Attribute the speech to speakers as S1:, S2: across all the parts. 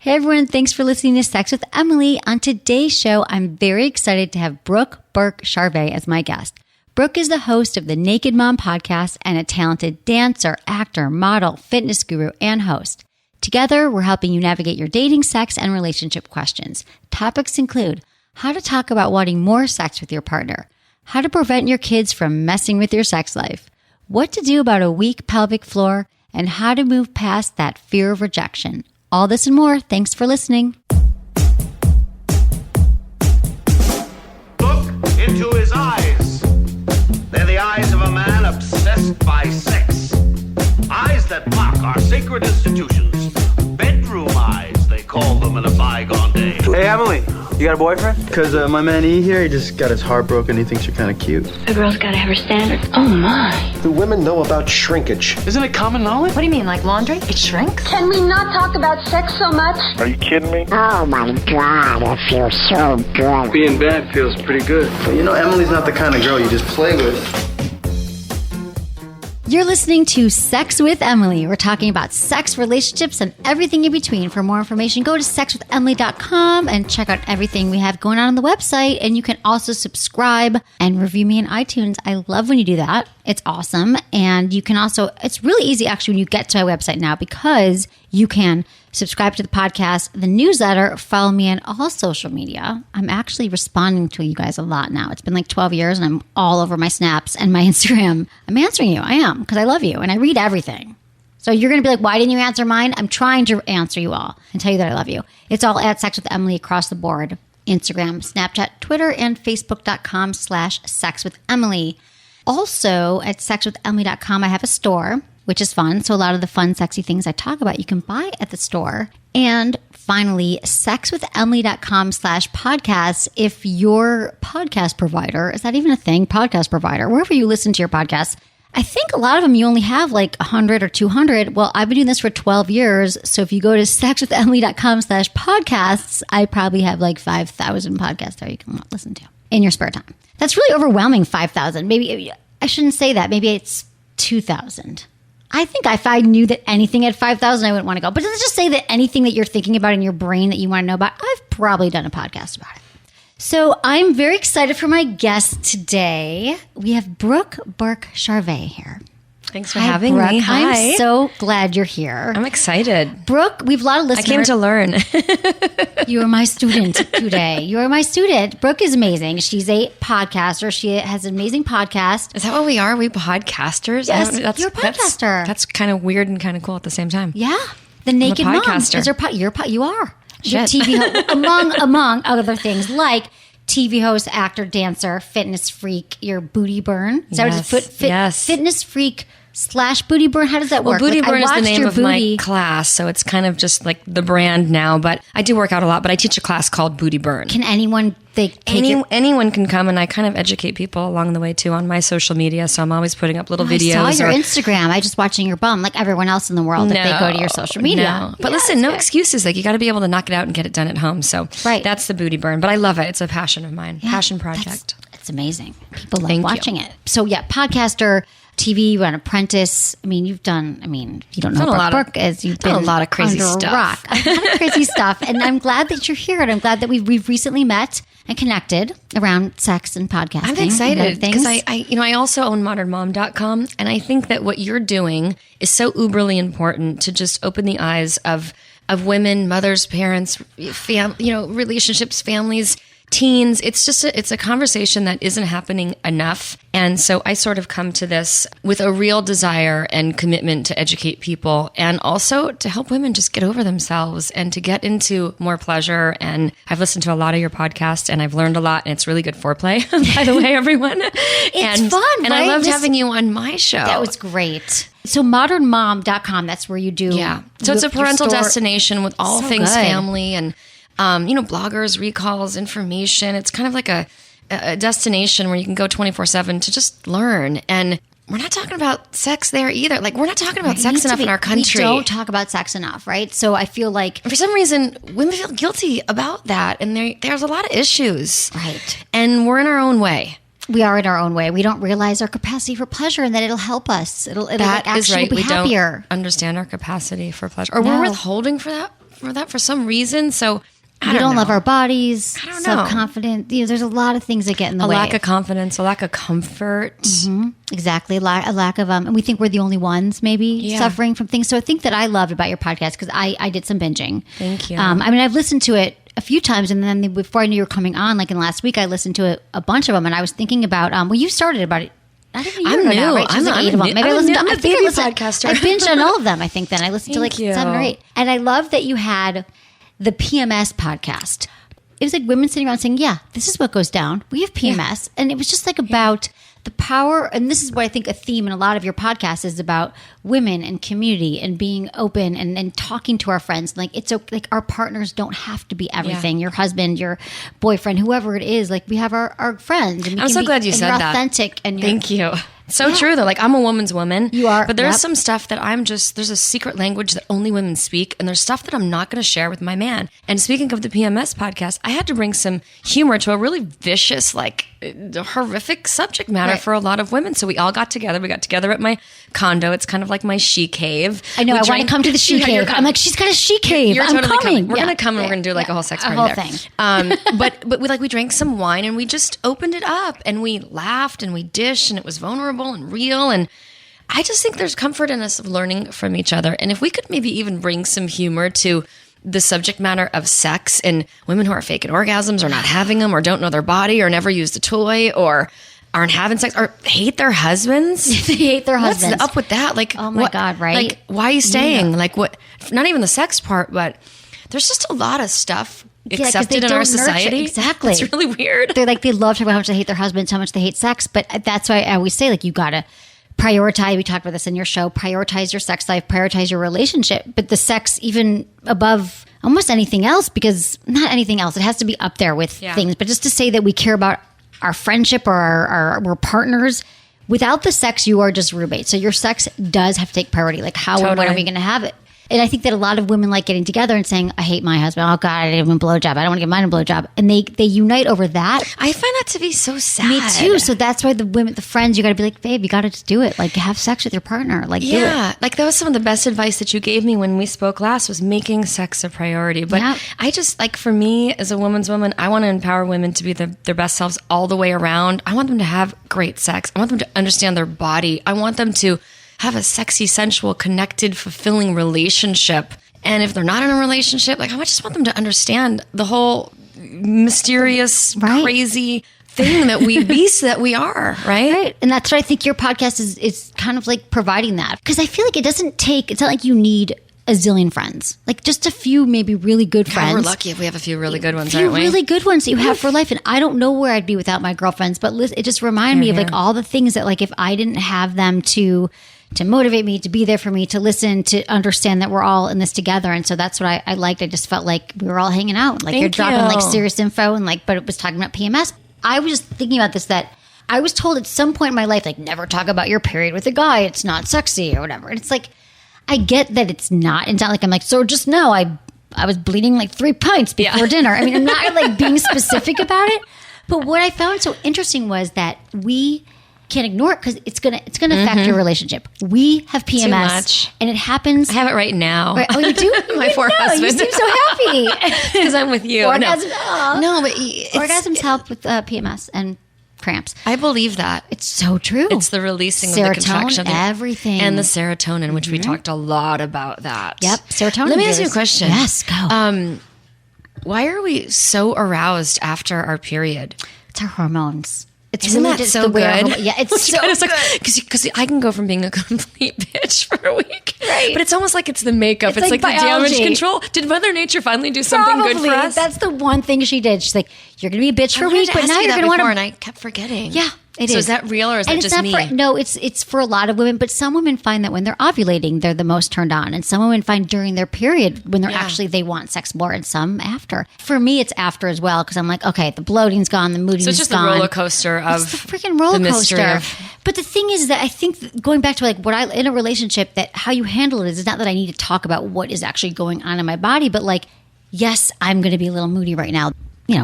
S1: Hey everyone, thanks for listening to Sex with Emily. On today's show, I'm very excited to have Brooke Burke-Charvet as my guest. Brooke is the host of the Naked Mom podcast and a talented dancer, actor, model, fitness guru, and host. Together, we're helping you navigate your dating, sex, and relationship questions. Topics include how to talk about wanting more sex with your partner, how to prevent your kids from messing with your sex life, what to do about a weak pelvic floor, and how to move past that fear of rejection. All this and more. Thanks for listening.
S2: Look into his eyes. They're the eyes of a man obsessed by sex. Eyes that mock our sacred institutions. Bedroom eyes, they call them in a bygone day.
S3: Hey, Emily, you got a boyfriend? Because my man E here, he just got his heart broken. He thinks you're kind of cute.
S4: A girl's got to have her standards. Oh, my.
S5: Do women know about shrinkage?
S3: Isn't it common knowledge?
S4: What do you mean, like laundry? It shrinks?
S6: Can we not talk about sex so much?
S5: Are you kidding me?
S7: Oh my God, I feel so good.
S3: Being bad feels pretty good. But you know, Emily's not the kind of girl you just play with.
S1: You're listening to Sex with Emily. We're talking about sex, relationships, and everything in between. For more information, go to sexwithemily.com and check out everything we have going on the website. And you can also subscribe and review me in iTunes. I love when you do that. It's awesome. And you can also, it's really easy actually when you get to my website now because you can subscribe to the podcast, the newsletter, follow me on all social media. I'm actually responding to you guys a lot now. It's been like 12 years and I'm all over my snaps and my Instagram. I'm answering you. I am because I love you and I read everything. So you're going to be like, why didn't you answer mine? I'm trying to answer you all and tell you that I love you. It's all at Sex with Emily across the board. Instagram, Snapchat, Twitter, and Facebook.com/sexwithemily. Also at sexwithemily.com, I have a store, which is fun. So a lot of the fun, sexy things I talk about, you can buy at the store. And finally, sexwithemily.com/podcast. If your podcast provider, is that even a thing? Podcast provider, wherever you listen to your podcasts, I think a lot of them you only have like 100 or 200. Well, I've been doing this for 12 years. So if you go to sexwithemily.com/podcasts, I probably have like 5,000 podcasts there you can listen to in your spare time. That's really overwhelming, 5,000. Maybe I shouldn't say that. Maybe it's 2,000. I think if I knew that anything at 5,000, I wouldn't want to go. But let's just say that anything that you're thinking about in your brain that you want to know about, I've probably done a podcast about it. So I'm very excited for my guest today. We have Brooke Burke-Charvet here.
S8: Thanks for having me. Hi.
S1: I'm so glad you're here.
S8: I'm excited.
S1: Brooke, we've a lot of listeners.
S8: I came to learn.
S1: You are my student today. You are my student. Brooke is amazing. She's a podcaster. She has an amazing podcast.
S8: Is that what we are? Are we podcasters?
S1: Yes, you're a podcaster.
S8: That's kind of weird and kind of cool at the same time.
S1: Yeah. The Naked Mom.
S8: Podcaster.
S1: You are.
S8: Shit.
S1: You're TV host, among other things like TV host, actor, dancer, fitness freak, your booty burn. Is that what it's
S8: yes.
S1: Fitness freak / booty burn. How does that work?
S8: Well, booty burn is the name of
S1: my
S8: class, so it's kind of just like the brand now. But I do work out a lot, but I teach a class called Booty Burn.
S1: Can anyone
S8: anyone can come, and I kind of educate people along the way too on my social media. So I'm always putting up little videos.
S1: I saw your Instagram. I just watching your bum, like everyone else in the world. If they go to your social media,
S8: no. But listen, no excuses. Like you got to be able to knock it out and get it done at home. So that's the Booty Burn. But I love it. It's a passion of mine. Passion project.
S1: It's amazing. People love watching it. So yeah, podcaster. TV, you run Apprentice. I mean, you don't know what Brooke is. You've done
S8: a lot of crazy
S1: stuff.
S8: A lot
S1: of crazy stuff. And I'm glad that you're here. And I'm glad that we've recently met and connected around sex and podcasting.
S8: I'm excited because I also own modernmom.com. And I think that what you're doing is so uberly important to just open the eyes of women, mothers, parents, relationships, families, teens. It's a conversation that isn't happening enough. And so I sort of come to this with a real desire and commitment to educate people and also to help women just get over themselves and to get into more pleasure. And I've listened to a lot of your podcasts and I've learned a lot, and it's really good foreplay, by the way, everyone.
S1: It's fun,
S8: and
S1: right?
S8: I loved having you on my show.
S1: That was great. So modernmom.com, that's where you do.
S8: Yeah. So it's a parental destination with all things family and bloggers, recalls, information. It's kind of like a destination where you can go 24/7 to just learn. And we're not talking about sex there either. Like, we're not talking about sex enough in our country.
S1: We don't talk about sex enough, right? So I feel like
S8: for some reason, women feel guilty about that. And there's a lot of issues.
S1: Right.
S8: And we're in our own way.
S1: We are in our own way. We don't realize our capacity for pleasure and that it'll help us. It'll actually be happier.
S8: We don't understand our capacity for pleasure. Or we're withholding for that for some reason. So
S1: We don't love our bodies.
S8: I don't know.
S1: Self-confident. There's a lot of things that get in the way.
S8: A lack of confidence, a lack of comfort.
S1: Mm-hmm. Exactly. A lack of, and we think we're the only ones maybe suffering from things. So I think that I loved about your podcast because I did some binging.
S8: Thank you.
S1: I've listened to it a few times, and then before I knew you were coming on, like in last week, I listened to a bunch of them, and I was thinking about, you started about it. Not even a year ago now, right?
S8: I'm
S1: like 8 of them. Maybe I'm
S8: a baby podcaster.
S1: I binged on all of them, I think then. I listened to like 7 or 8. And I love that you had the PMS podcast. It was like women sitting around saying, yeah, this is what goes down. We have PMS. And it was just like about the power. And this is what I think a theme in a lot of your podcasts is about women and community and being open and talking to our friends. Like it's like our partners don't have to be everything. Your husband, your boyfriend, whoever it is. Like we have our friends. And
S8: I'm so glad you said
S1: you're
S8: that.
S1: Authentic. And
S8: Thank you. So true though. Like I'm a woman's woman.
S1: You are.
S8: But there's some stuff that there's a secret language that only women speak. And there's stuff that I'm not going to share with my man. And speaking of the PMS podcast, I had to bring some humor to a really vicious, like horrific subject matter for a lot of women. So we all got together. We got together at my condo. It's kind of like my she cave.
S1: I know. I want to come to the she cave. I'm like, she's got a she cave.
S8: You're
S1: I'm
S8: totally
S1: coming.
S8: We're going to come and we're going to do like a whole sex party
S1: thing.
S8: But we drank some wine and we just opened it up and we laughed and we dished and it was vulnerable and real. And I just think there's comfort in us learning from each other. And if we could maybe even bring some humor to the subject matter of sex and women who are faking orgasms or not having them or don't know their body or never used a toy or aren't having sex or hate their husbands.
S1: They hate their husbands.
S8: What's up with that? Like,
S1: oh my God, right?
S8: Like, why are you staying? Like, what? Not even the sex part, but there's just a lot of stuff accepted in our society.
S1: Exactly.
S8: It's really weird.
S1: They love to talk about how much they hate their husbands, how much they hate sex. But that's why I always say, like, you got to prioritize. We talked about this in your show. Prioritize your sex life. Prioritize your relationship. But the sex even above almost anything else, because not anything else. It has to be up there with things. But just to say that we care about our friendship or we're partners. Without the sex, you are just roommates. So your sex does have to take priority. Like how and when are we going to have it? And I think that a lot of women like getting together and saying, I hate my husband. Oh God, I didn't even blowjob. I don't want to give mine a blowjob. And they unite over that.
S8: I find that to be so sad.
S1: Me too. So that's why the friends, you got to be like, babe, you got to just do it. Like have sex with your partner. Like do it.
S8: Like that was some of the best advice that you gave me when we spoke last was making sex a priority. But I just like for me as a woman's woman, I want to empower women to be their best selves all the way around. I want them to have great sex. I want them to understand their body. I want them to have a sexy, sensual, connected, fulfilling relationship. And if they're not in a relationship, like I just want them to understand the whole mysterious, crazy thing that beast that we are, right?
S1: Right. And that's what I think your podcast is kind of like providing that. Because I feel like it's not like you need a zillion friends. Like just a few maybe really good friends.
S8: We're lucky if we have a few really good ones,
S1: aren't we? A few really good ones that you have for life. And I don't know where I'd be without my girlfriends. But it just reminded me of like all the things that like if I didn't have them to motivate me, to be there for me, to listen, to understand that we're all in this together. And so that's what I liked. I just felt like we were all hanging out. Like you're dropping like serious info and like, but it was talking about PMS. I was just thinking about this, that I was told at some point in my life, like never talk about your period with a guy. It's not sexy or whatever. And it's like, I get that it's not like I'm like, so just know I was bleeding like 3 pints before dinner. I mean, I'm not like being specific about it. But what I found so interesting was that we can't ignore it because it's gonna affect your relationship. We have PMS, and it happens.
S8: I have it right now.
S1: Right? Oh, you do?
S8: My poor husband.
S1: You seem so happy
S8: because I'm with you.
S1: Orgasms,
S8: no, but
S1: orgasms help with PMS and cramps.
S8: I believe that.
S1: It's so true.
S8: It's the releasing of the contraction,
S1: everything,
S8: and the serotonin, which we talked a lot about that.
S1: Yep, serotonin.
S8: Let me ask you a question.
S1: Yes, go.
S8: Why are we so aroused after our period?
S1: It's our hormones.
S8: Isn't that so good?
S1: Yeah, it's so good.
S8: Because I can go from being a complete bitch for a week.
S1: Right.
S8: But it's almost like it's the makeup. It's like the
S1: biology.
S8: damage control. Did Mother Nature finally do something good for us?
S1: That's the one thing she did. She's like, you're going to be a bitch for a week, but now you're going to want to...
S8: And I kept forgetting.
S1: Yeah. It
S8: so
S1: is
S8: that real or is that just me?
S1: It's for a lot of women, but some women find that when they're ovulating, they're the most turned on. And some women find during their period when they're actually, they want sex more, and some after. For me, it's after as well, because I'm like, okay, the bloating's gone, the mooding's gone.
S8: So it's just the roller coaster of
S1: it's the freaking roller coaster. But the thing is that I think going back to like in a relationship, that how you handle it is not that I need to talk about what is actually going on in my body, but like, yes, I'm going to be a little moody right now.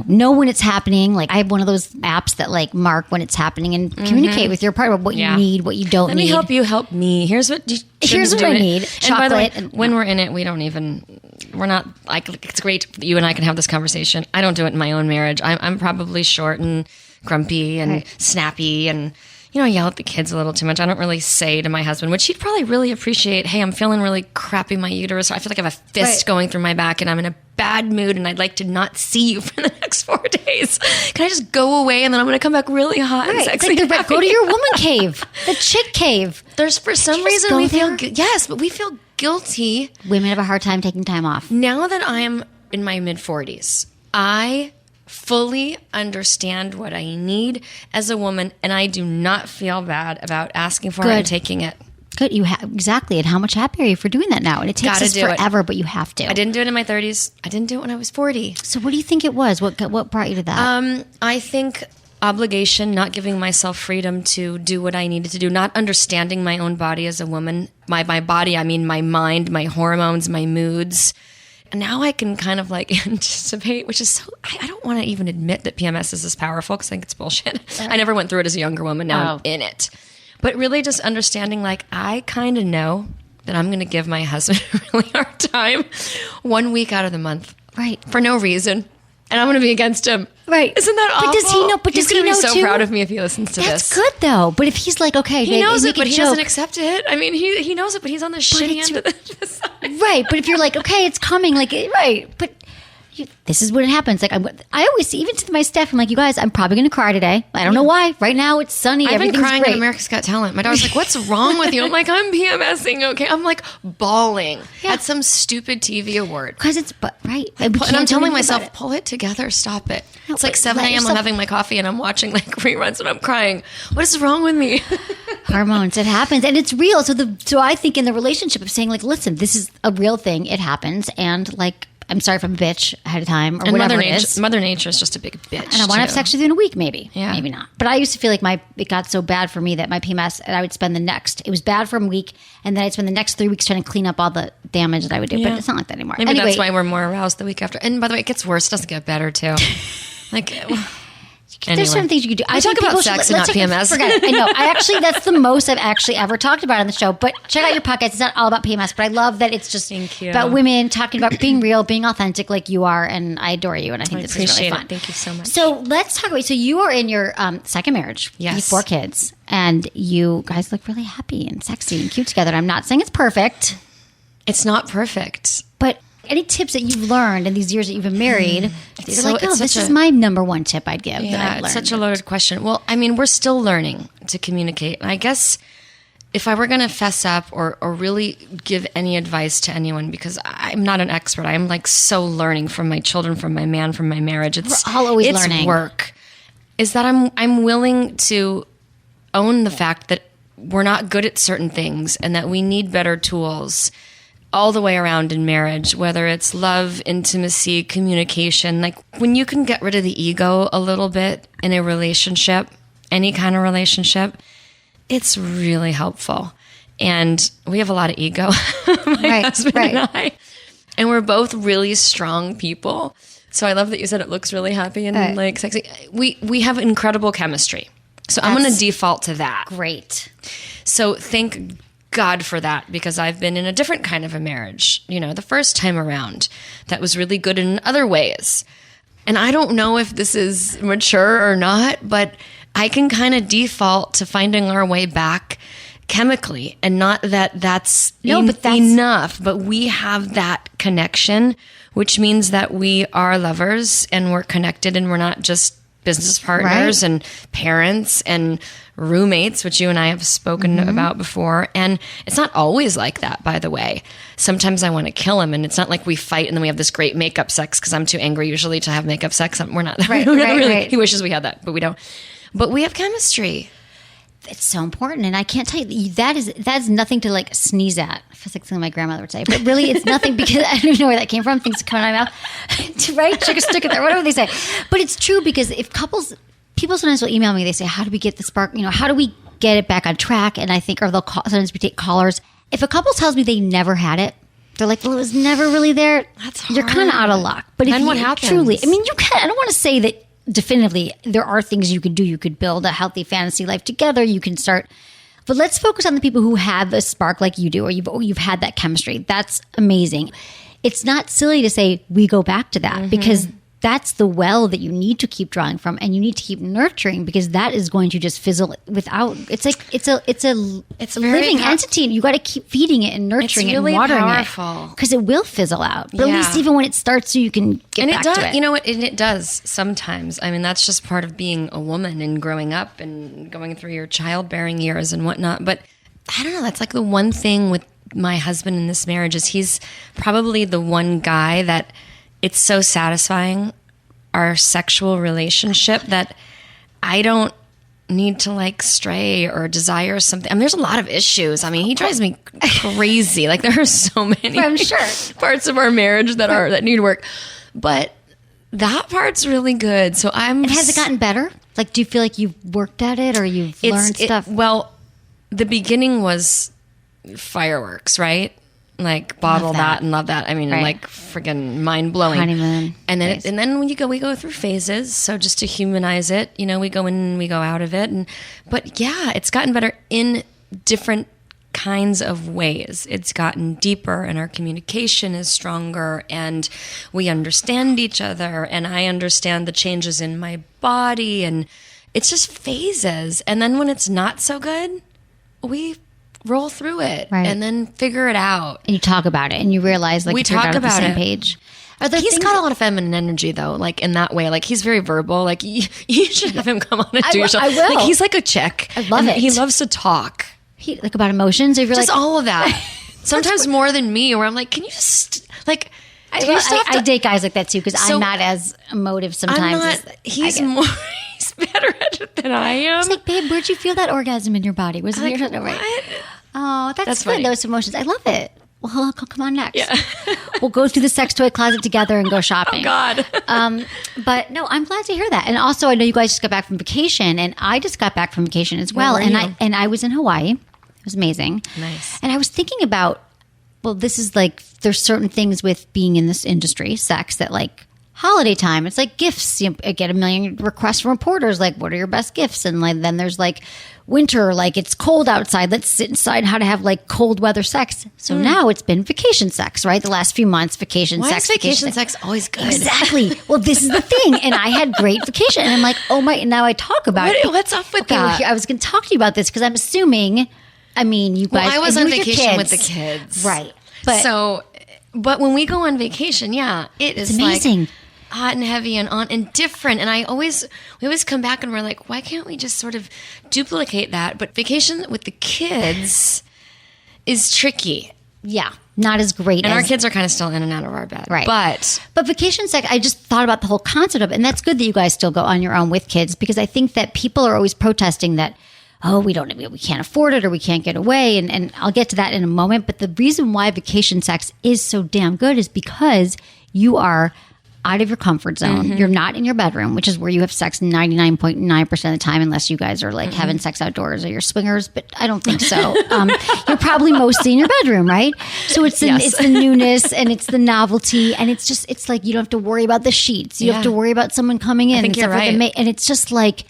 S1: Know when it's happening. Like I have one of those apps that like mark when it's happening and communicate with your partner what you need, what you don't need.
S8: Let me help you help me. Here's what I need.
S1: Chocolate.
S8: And by the way, when we're in it, we don't even we're not like, it's great that you and I can have this conversation. I don't do it in my own marriage. I'm probably short and grumpy and snappy and, I yell at the kids a little too much. I don't really say to my husband, which he'd probably really appreciate, hey, I'm feeling really crappy in my uterus. I feel like I have a fist going through my back and I'm in a bad mood and I'd like to not see you for the next 4 days. Can I just go away and then I'm going to come back really hot and sexy?
S1: It's like go to your woman cave, the chick cave.
S8: There's for some reason we feel, yes, but we feel guilty.
S1: Women have a hard time taking time off.
S8: Now that I am in my mid-40s, I fully understand what I need as a woman, and I do not feel bad about asking for it and taking it.
S1: Good, exactly. And how much happier are you for doing that now? And it takes us forever, but you have to.
S8: I didn't do it in my 30s. I didn't do it when I was 40.
S1: So what do you think it was? What brought you to that?
S8: I think obligation, not giving myself freedom to do what I needed to do, not understanding my own body as a woman. My body, I mean my mind, my hormones, my moods. And now I can kind of like anticipate, which is so, I don't want to even admit that PMS is this powerful because I think it's bullshit. I never went through it as a younger woman. Now I'm in it. But really just understanding like I kind of know that I'm going to give my husband a really hard time 1 week out of the month.
S1: Right.
S8: For no reason. And I'm going to be against him.
S1: Right.
S8: Isn't that awful?
S1: But does he know? But
S8: he's
S1: does he know
S8: going to be so
S1: too?
S8: proud of me if he listens to this.
S1: That's good though. But if he's like, okay,
S8: he knows it, but he doesn't accept it. I mean, he knows it, but he's on the shitty end of the side.
S1: Right. But if you're like, okay, it's coming, like, right. But this is when it happens. Like, I always, even to my staff, I'm like, you guys, I'm probably going to cry today. I don't know why. Right now, it's sunny.
S8: I've been crying
S1: great.
S8: on America's Got Talent. My daughter's like, what's wrong with you? I'm like, I'm PMSing, okay? I'm like bawling at some stupid TV award.
S1: Because it's, right.
S8: And I'm telling myself, pull it together, stop it.
S1: No,
S8: it's like 7 a.m. I'm having my coffee and I'm watching like reruns and I'm crying. What is wrong with me?
S1: Hormones, it happens. And it's real. So I think in the relationship of saying like, listen, this is a real thing. It happens. And like, I'm sorry if I'm a bitch ahead of time or whatever it is.
S8: Mother Nature is just a big bitch.
S1: And I want to have sex with you in a week, maybe.
S8: Yeah.
S1: Maybe not. But I used to feel like it got so bad for me that my PMS, and I would spend it was bad for a week, and then I'd spend the next 3 weeks trying to clean up all the damage that I would do. But it's not like that anymore.
S8: Maybe that's why we're more aroused the week after. And by the way, it gets worse. It doesn't get better, too. Like...
S1: There's certain things you can do.
S8: I talk about sex and not PMS.
S1: Forget it. I know. That's the most I've actually ever talked about on the show. But check out your podcast. It's not all about PMS, but I love that it's just about women talking about being real, being authentic like you are. And I adore you. And I think this is really fun.
S8: Thank you so much.
S1: So let's talk about, so you are in your second marriage.
S8: Yes.
S1: You have 4 kids. And you guys look really happy and sexy and cute together. And I'm not saying it's perfect.
S8: It's not perfect.
S1: But any tips that you've learned in these years that you've been married? This is my number one tip I'd give.
S8: Yeah, it's such a loaded question. Well, I mean, we're still learning to communicate. And I guess if I were going to fess up or really give any advice to anyone, because I'm not an expert, I'm like so learning from my children, from my man, from my marriage. We're
S1: all always learning.
S8: It's work. Is that I'm willing to own the fact that we're not good at certain things and that we need better tools all the way around in marriage, whether it's love, intimacy, communication. Like when you can get rid of the ego a little bit in a relationship, any kind of relationship, it's really helpful. And we have a lot of ego, my husband and I. And we're both really strong people. So I love that you said it looks really happy and like sexy. We have incredible chemistry. So I'm going to default to that.
S1: Great.
S8: So thank God for that, because I've been in a different kind of a marriage, the first time around that was really good in other ways. And I don't know if this is mature or not, but I can kind of default to finding our way back chemically, and not that that's enough, but we have that connection, which means that we are lovers and we're connected and we're not just business partners and parents and roommates, which you and I have spoken about before. And it's not always like that, by the way. Sometimes I want to kill him, and it's not like we fight and then we have this great makeup sex because I'm too angry usually to have makeup sex. We're not. Right. He wishes we had that, but we don't. But we have chemistry.
S1: It's so important. And I can't tell you, that is nothing to like sneeze at. It feels like something my grandmother would say. But really, it's nothing, because I don't even know where that came from. Things come out of my mouth. Right? Stick it there, whatever they say. But it's true, because if people sometimes will email me, they say, how do we get the spark? How do we get it back on track? And I think, or sometimes we take callers. If a couple tells me they never had it, they're like, well, it was never really there.
S8: That's hard.
S1: You're kind of out of luck. But
S8: then what happens?
S1: Truly, I mean, I don't want to say that definitively there are things you could do. You could build a healthy fantasy life together. You can start, but let's focus on the people who have a spark like you do, or you've had that chemistry. That's amazing. it's not silly to say we go back to that because that's the well that you need to keep drawing from, and you need to keep nurturing because that is going to just fizzle without. It's like it's a living entity, and you got to keep feeding it and nurturing it and watering it because it will fizzle out. But at least even when it starts, you can get back to it.
S8: You know what? And it does sometimes. I mean, that's just part of being a woman and growing up and going through your childbearing years and whatnot. But I don't know. That's like the one thing with my husband in this marriage is he's probably the one guy that. It's so satisfying, our sexual relationship, that I don't need to like stray or desire something. I mean, there's a lot of issues. I mean, he drives me crazy. Like there are so many
S1: I'm sure.
S8: parts of our marriage that need work. But that part's really good. So
S1: And has it gotten better? Like, do you feel like you've worked at it or you've learned stuff?
S8: Well, the beginning was fireworks, right? Like bottle that and love that. I mean, like friggin' mind blowing.
S1: Honeymoon.
S8: And then when we go through phases. So just to humanize it, you know, we go in and we go out of it. But yeah, it's gotten better in different kinds of ways. It's gotten deeper and our communication is stronger and we understand each other and I understand the changes in my body and it's just phases. And then when it's not so good, we roll through it and then figure it out.
S1: And you talk about it and you realize like
S8: we
S1: you're
S8: talk
S1: on the
S8: about
S1: same
S8: it.
S1: page.
S8: He's got a lot of feminine energy though, like in that way. Like he's very verbal. Like you should have him come on and do your show.
S1: I will.
S8: Like he's like a chick.
S1: I love it.
S8: He loves to talk.
S1: He like about emotions. If you're
S8: Just
S1: like
S8: all of that. Sometimes more than me, where I'm like, can you just like
S1: I date guys like that too because I'm not as emotive sometimes.
S8: He's better at it than I am.
S1: It's like, babe, where'd you feel that orgasm in your body? Was it
S8: like,
S1: your right?
S8: What?
S1: Oh, that's good.
S8: funny.
S1: Those emotions. I love it. Well, come on next.
S8: Yeah.
S1: We'll go through the sex toy closet together and go shopping.
S8: Oh, God.
S1: But no, I'm glad to hear that. And also, I know you guys just got back from vacation, and I just got back from vacation as well.
S8: Where were you?
S1: And I was in Hawaii. It was amazing.
S8: Nice.
S1: And I was thinking about, well, this is like, there's certain things with being in this industry, sex, that like, holiday time, it's like gifts. You get a million requests from reporters, like, what are your best gifts? And like, then there's like winter, like it's cold outside. Let's sit inside. How to have like cold weather sex. So now it's been vacation sex, right? The last few months, vacation
S8: Why
S1: sex.
S8: is vacation sex always good?
S1: Exactly. Well, this is the thing. And I had great vacation. And I'm like, oh my, now I talk about it.
S8: What's up with
S1: Okay,
S8: that?
S1: well, I was going to talk to you about this because I'm assuming, I mean, you guys.
S8: Well, I was
S1: and
S8: on
S1: you your
S8: vacation with
S1: kids.
S8: the kids.
S1: Right.
S8: But when we go on vacation, yeah, it is
S1: amazing.
S8: Like hot and heavy and on and different. And we always come back and we're like, why can't we just sort of duplicate that? But vacation with the kids is tricky.
S1: Yeah. Not as great
S8: And
S1: as
S8: our kids are kind of still in and out of our bed.
S1: Right.
S8: But
S1: vacation sex, I just thought about the whole concept of it. And that's good that you guys still go on your own with kids because I think that people are always protesting that, oh, we can't afford it or we can't get away. And I'll get to that in a moment. But the reason why vacation sex is so damn good is because you are out of your comfort zone. You're not in your bedroom, which is where you have sex 99.9% of the time, unless you guys are like having sex outdoors or you're swingers, but I don't think so. You're probably mostly in your bedroom, right? So it's the newness and it's the novelty and it's like you don't have to worry about the sheets. You have to worry about someone coming in.
S8: I think
S1: and
S8: you're
S1: stuff
S8: right.
S1: Like and it's just like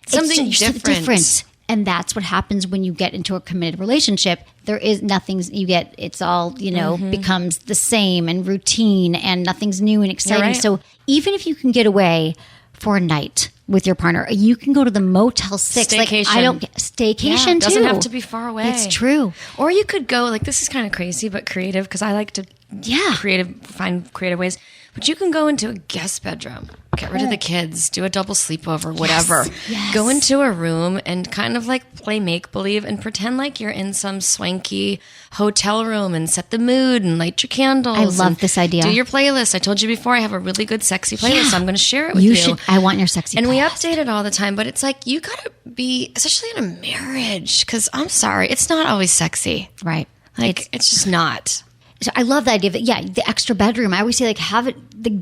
S8: Something
S1: it's just
S8: different.
S1: And that's what happens when you get into a committed relationship. There is it's all, becomes the same and routine and nothing's new and exciting.
S8: Right.
S1: So even if you can get away for a night with your partner, you can go to the Motel 6.
S8: Staycation.
S1: Staycation
S8: Yeah,
S1: too.
S8: it doesn't have to be far away.
S1: It's true.
S8: Or you could go, like, this is kind of crazy, but creative, because I like to find creative ways. But you can go into a guest bedroom, get rid of the kids, do a double sleepover, whatever.
S1: Yes.
S8: Go into a room and kind of like play make-believe and pretend like you're in some swanky hotel room and set the mood and light your candles.
S1: I love this idea.
S8: Do your playlist. I told you before I have a really good sexy playlist.
S1: Yeah.
S8: So I'm going to share it with you.
S1: I want your sexy
S8: And
S1: playlist.
S8: we update it all the time, but it's like you got to be, especially in a marriage, because I'm sorry, it's not always sexy.
S1: Right.
S8: Like, it's just not.
S1: So I love the idea of the extra bedroom. I always say have it,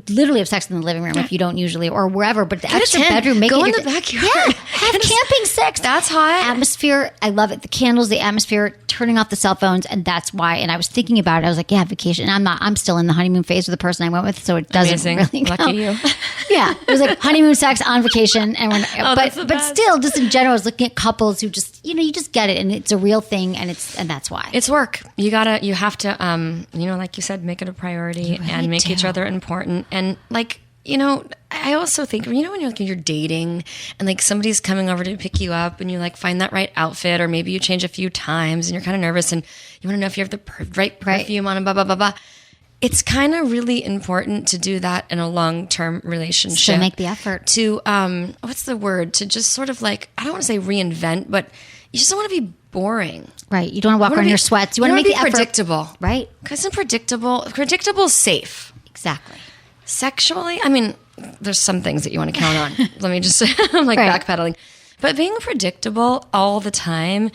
S1: literally have sex in the living room if you don't usually, or wherever, but the extra bedroom, make
S8: go
S1: it
S8: in the backyard.
S1: Yeah, have camping sex.
S8: That's hot.
S1: Atmosphere. I love it. The candles, the atmosphere, turning off the cell phones. And that's why, and I was thinking about it. I was like, vacation. I'm still in the honeymoon phase with the person I went with. So it doesn't
S8: Amazing.
S1: really
S8: Lucky
S1: count.
S8: you.
S1: Yeah, it was like honeymoon sex on vacation, and
S8: that's the
S1: but
S8: best.
S1: still, just in general, I was looking at couples who just you just get it, and it's a real thing, and that's why
S8: It's work. You have to, like you said, make it a priority and make each other important. And like, I also think, when you're dating and like somebody's coming over to pick you up and you like find that right outfit, or maybe you change a few times and you're kind of nervous and you want to know if you have the right perfume on and blah, blah, blah, blah. It's kind of really important to do that in a long-term relationship.
S1: So make the effort.
S8: To, what's the word? To just sort of like, I don't want to say reinvent, but you just don't want to be boring.
S1: Right. You don't want to walk around in your sweats. You want to make the effort.
S8: Predictable.
S1: Right.
S8: Because predictable is safe.
S1: Exactly.
S8: Sexually, I mean, there's some things that you want to count on. Let me just say, I'm like backpedaling. But being predictable all the time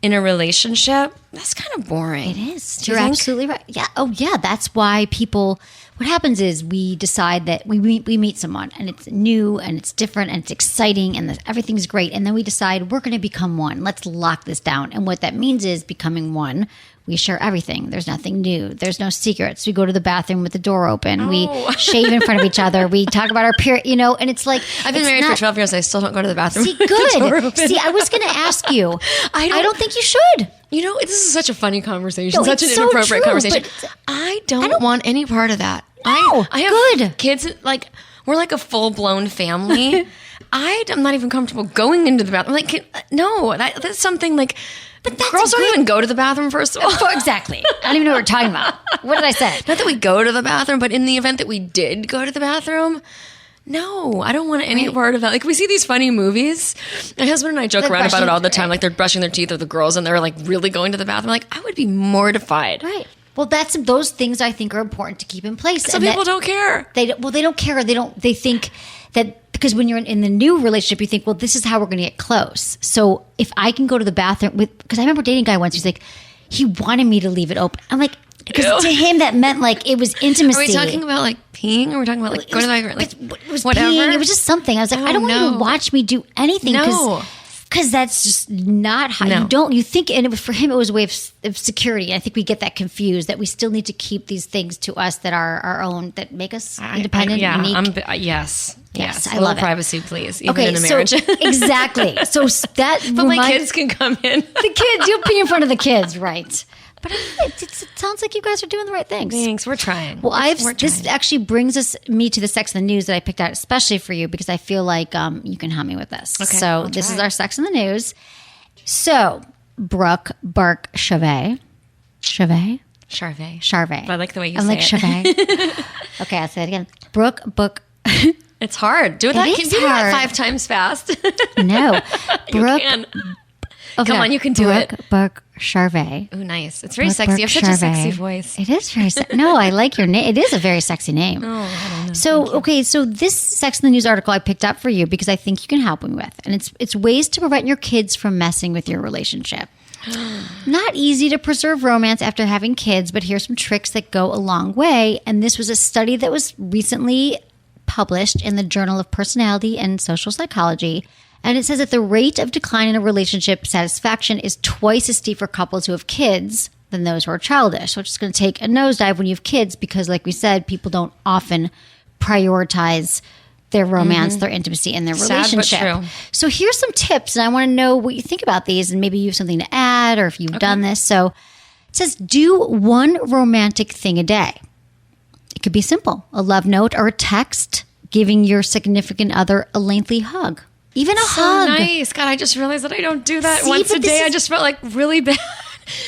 S8: in a relationship, that's kind of boring.
S1: It is. You're absolutely right. Yeah. Oh, yeah. That's why what happens is we decide that we meet someone and it's new and it's different and it's exciting and everything's great. And then we decide we're going to become one. Let's lock this down. And what that means is becoming one. We share everything. There's nothing new. There's no secrets. We go to the bathroom with the door open. We shave in front of each other. We talk about our period, and it's like...
S8: I've been married for 12 years. I still don't go to the bathroom.
S1: See, good. See, I was going to ask you. I don't think you should.
S8: This is such a funny conversation.
S1: No,
S8: such an
S1: it's so
S8: inappropriate
S1: true,
S8: conversation.
S1: but
S8: I don't want any part of that.
S1: No,
S8: I have
S1: good.
S8: kids, like, we're like a full-blown family. I'm not even comfortable going into the bathroom. Like, no, that's something like... But girls don't even go to the bathroom, first of all.
S1: Exactly. I don't even know what we're talking about. What did I say?
S8: Not that we go to the bathroom, but in the event that we did go to the bathroom, no, I don't want any part of that. Like, we see these funny movies. My husband and I joke around about it all the time. Like, they're brushing their teeth with the girls and they're like really going to the bathroom. Like, I would be mortified.
S1: Right. Well, those things I think are important to keep in place.
S8: Some people don't care.
S1: They don't care. They think that because when you're in the new relationship, you think, well, this is how we're going to get close. So if I can go to the bathroom because I remember dating a guy once, he's like, he wanted me to leave it open. I'm like, because to him that meant like it was intimacy.
S8: Are we talking about like peeing, or we're talking about like going to the bathroom? Like,
S1: it was
S8: whatever.
S1: Peeing. It was just something. I was like, I don't want you to watch me do anything.
S8: No.
S1: Because that's just not how you think. And for him, it was a way of security. I think we get that confused, that we still need to keep these things to us that are our own, that make us independent, unique.
S8: Yes.
S1: I
S8: love
S1: love it.
S8: Privacy, please. Even in a marriage.
S1: Exactly. So that
S8: but my kids can come in.
S1: The kids, you'll pee in front of the kids, right? But it sounds like you guys are doing the right things.
S8: Thanks. We're trying.
S1: Well, this actually brings me to the Sex in the News that I picked out especially for you, because I feel like you can help me with this.
S8: Okay,
S1: so this is our Sex in the News. So Brooke Burke-Charvet. Charvet.
S8: I like the way you say
S1: I'm like
S8: it.
S1: Charvet. Okay, I'll say it again. Brooke.
S8: It's hard. Do that. Can you do that 5 times fast?
S1: No.
S8: Brooke. You can.
S1: Okay.
S8: Come on, you can do it.
S1: Brooke Burke-Charvet.
S8: Oh, nice. It's very sexy. You have such a sexy voice.
S1: It is very sexy. No, I like your name. It is a very sexy name.
S8: Oh, I don't know.
S1: So this Sex in the News article I picked up for you because I think you can help me with. And it's ways to prevent your kids from messing with your relationship. Not easy to preserve romance after having kids, but here's some tricks that go a long way. And this was a study that was recently published in the Journal of Personality and Social Psychology. And it says that the rate of decline in a relationship satisfaction is twice as steep for couples who have kids than those who are childish. So it's going to take a nosedive when you have kids because, like we said, people don't often prioritize their romance, their intimacy, and their relationship.
S8: Sad but true.
S1: So here's some tips, and I want to know what you think about these, and maybe you have something to add or if you've done this. So it says, do one romantic thing a day. It could be simple, a love note or a text, giving your significant other a lengthy hug. Even a hug.
S8: Nice. God, I just realized that I don't do that once a
S1: but
S8: day. I just felt like really bad.